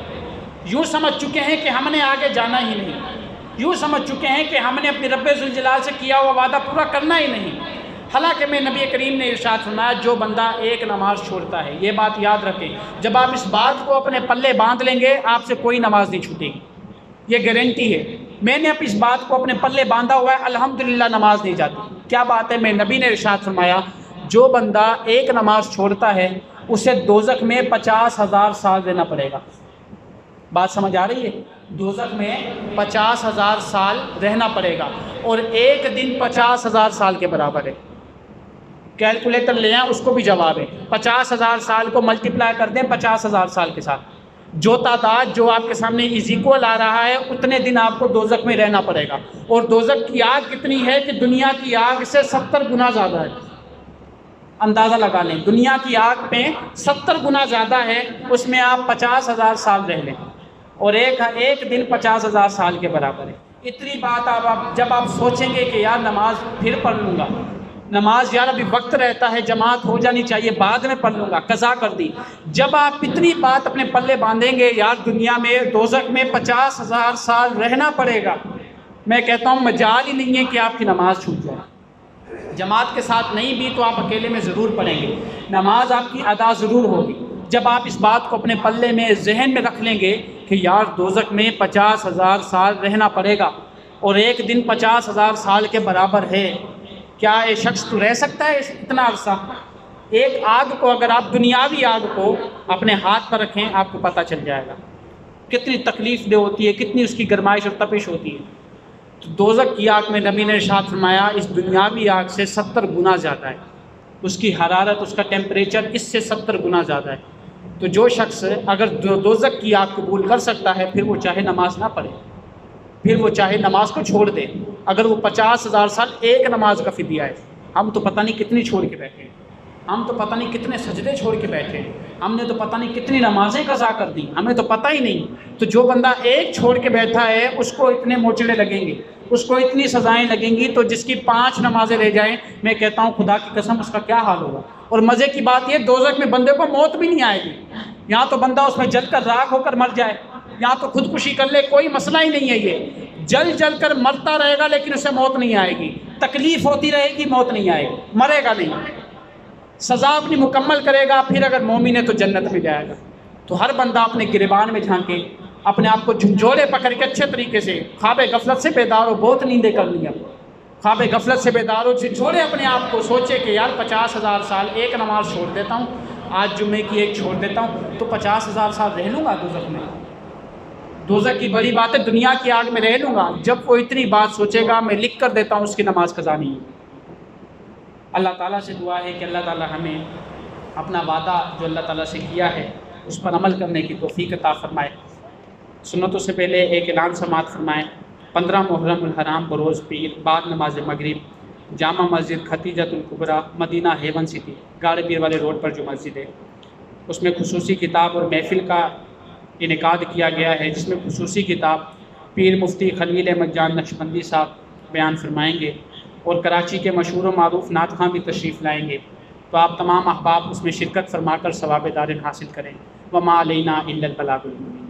یوں سمجھ چکے ہیں کہ ہم نے آگے جانا ہی نہیں، یوں سمجھ چکے ہیں کہ ہم نے اپنے رب ذوالجلال سے کیا ہوا وعدہ پورا کرنا ہی نہیں۔ حالانکہ میں نبی کریم نے ارشاد فرمایا جو بندہ ایک نماز چھوڑتا ہے، یہ بات یاد رکھیں، جب آپ اس بات کو اپنے پلے باندھ لیں گے آپ سے کوئی نماز نہیں چھوٹے گی، یہ گارنٹی ہے۔ میں نے اب اس بات کو اپنے پلے باندھا ہوا ہے، الحمدللہ نماز نہیں جاتی۔ کیا بات ہے؟ میں نبی نے ارشاد فرمایا جو بندہ ایک نماز چھوڑتا ہے اسے دوزخ میں 50,000 سال رہنا پڑے گا۔ بات سمجھ آ رہی ہے؟ دوزخ میں 50,000 سال رہنا پڑے گا، اور ایک دن 50,000 سال کے برابر ہے۔ کیلکولیٹر لے آئیں، اس کو بھی جواب ہے۔ 50,000 سال کو ملٹیپلائی کر دیں 50,000 سال کے ساتھ، جو تعداد جو آپ کے سامنے از ایکول آ رہا ہے اتنے دن آپ کو دوزخ میں رہنا پڑے گا۔ اور دوزخ کی آگ کتنی ہے کہ دنیا کی آگ سے 70 گنا زیادہ ہے۔ اندازہ لگا لیں، دنیا کی آگ پہ 70 گنا زیادہ ہے، اس میں آپ 50,000 سال رہ لیں، اور ایک دن 50,000 سال کے برابر ہے۔ اتنی بات جب آپ سوچیں گے کہ یار نماز پھر پڑھ لوں گا، نماز یار ابھی وقت رہتا ہے، جماعت ہو جانی چاہیے، بعد میں پڑھ لوں گا، قضا کر دی، جب آپ اتنی بات اپنے پلے باندھیں گے یار دنیا میں دوزخ میں 50,000 سال رہنا پڑے گا، میں کہتا ہوں مجال ہی نہیں ہے کہ آپ کی نماز چھوٹ جائے۔ جماعت کے ساتھ نہیں بھی تو آپ اکیلے میں ضرور پڑھیں گے، نماز آپ کی ادا ضرور ہوگی۔ جب آپ اس بات کو اپنے پلے میں ذہن میں رکھ لیں گے کہ یار دوزخ میں 50,000 سال رہنا پڑے گا اور ایک دن 50,000 سال کے برابر ہے، کیا ایک شخص تو رہ سکتا ہے اتنا عرصہ؟ ایک آگ کو اگر آپ دنیاوی آگ کو اپنے ہاتھ پر رکھیں آپ کو پتہ چل جائے گا کتنی تکلیف دہ ہوتی ہے، کتنی اس کی گرمائش اور تپش ہوتی ہے۔ تو دوزخ کی آگ میں نبی نے ارشاد فرمایا اس دنیاوی آگ سے 70 گنا زیادہ ہے، اس کی حرارت، اس کا ٹیمپریچر اس سے 70 گنا زیادہ ہے۔ تو جو شخص اگر دوزخ کی آگ قبول کر سکتا ہے پھر وہ چاہے نماز نہ پڑھے، پھر وہ چاہے نماز کو چھوڑ دے، اگر وہ 50,000 سال ایک نماز کا فدیہ ہے۔ ہم تو پتہ نہیں کتنی چھوڑ کے بیٹھے ہیں، ہم تو پتہ نہیں کتنے سجدے چھوڑ کے بیٹھے ہیں، ہم نے تو پتہ نہیں کتنی نمازیں قضا کر دی، ہمیں تو پتہ ہی نہیں۔ تو جو بندہ ایک چھوڑ کے بیٹھا ہے اس کو اتنے موچڑے لگیں گے، اس کو اتنی سزائیں لگیں گی، تو جس کی 5 نمازیں رہ جائیں میں کہتا ہوں خدا کی قسم اس کا کیا حال ہوگا۔ اور مزے کی بات یہ دوزخ میں بندے کو موت بھی نہیں آئے گی، یہاں تو بندہ اس میں جل کر راکھ ہو کر مر جائے، یہاں تو خودکشی کر لے کوئی مسئلہ ہی نہیں ہے، یہ جل کر مرتا رہے گا لیکن اسے موت نہیں آئے گی، تکلیف ہوتی رہے گی، موت نہیں آئے گی، مرے گا نہیں، سزا اپنی مکمل کرے گا، پھر اگر مومن ہے تو جنت میں جائے گا۔ تو ہر بندہ اپنے گریبان میں جھانکے، اپنے آپ کو جھنجھوڑے پکڑ کے اچھے طریقے سے خواب غفلت سے بیدار ہو، بہت نیندیں کر لی اب، خواب غفلت سے بیدار ہو، جھنجھوڑے اپنے آپ کو، سوچے کہ یار 50,000 سال ایک نماز چھوڑ دیتا ہوں، آج جمعے کی ایک چھوڑ دیتا ہوں تو 50,000 سال رہ لوں گا دوزخ میں۔ دوزخ کی بڑی بات ہے دنیا کی آگ میں رہ لوں گا، جب وہ اتنی بات سوچے گا میں لکھ کر دیتا ہوں اس کی نماز قضا نہیں ہے۔ اللہ تعالیٰ سے دعا ہے کہ اللہ تعالیٰ ہمیں اپنا وعدہ جو اللہ تعالیٰ سے کیا ہے اس پر عمل کرنے کی توفیق عطا فرمائے۔ سنتوں سے پہلے ایک اعلان سماعت فرمائیں۔ 15 محرم الحرام بروز پیر بعد نماز مغرب جامع مسجد ختیجۃ الکبریٰ مدینہ ہیون سٹی گاڑے پیر والے روڈ پر جو مسجد ہے اس میں خصوصی کتاب اور محفل کا انعقاد کیا گیا ہے، جس میں خصوصی کتاب پیر مفتی خلیل احمد جان نقشبندی صاحب بیان فرمائیں گے، اور کراچی کے مشہور و معروف نعت خواں بھی تشریف لائیں گے۔ تو آپ تمام احباب اس میں شرکت فرما کر ثواب دارین حاصل کریں۔ وما علینا الا البلاغ المبین۔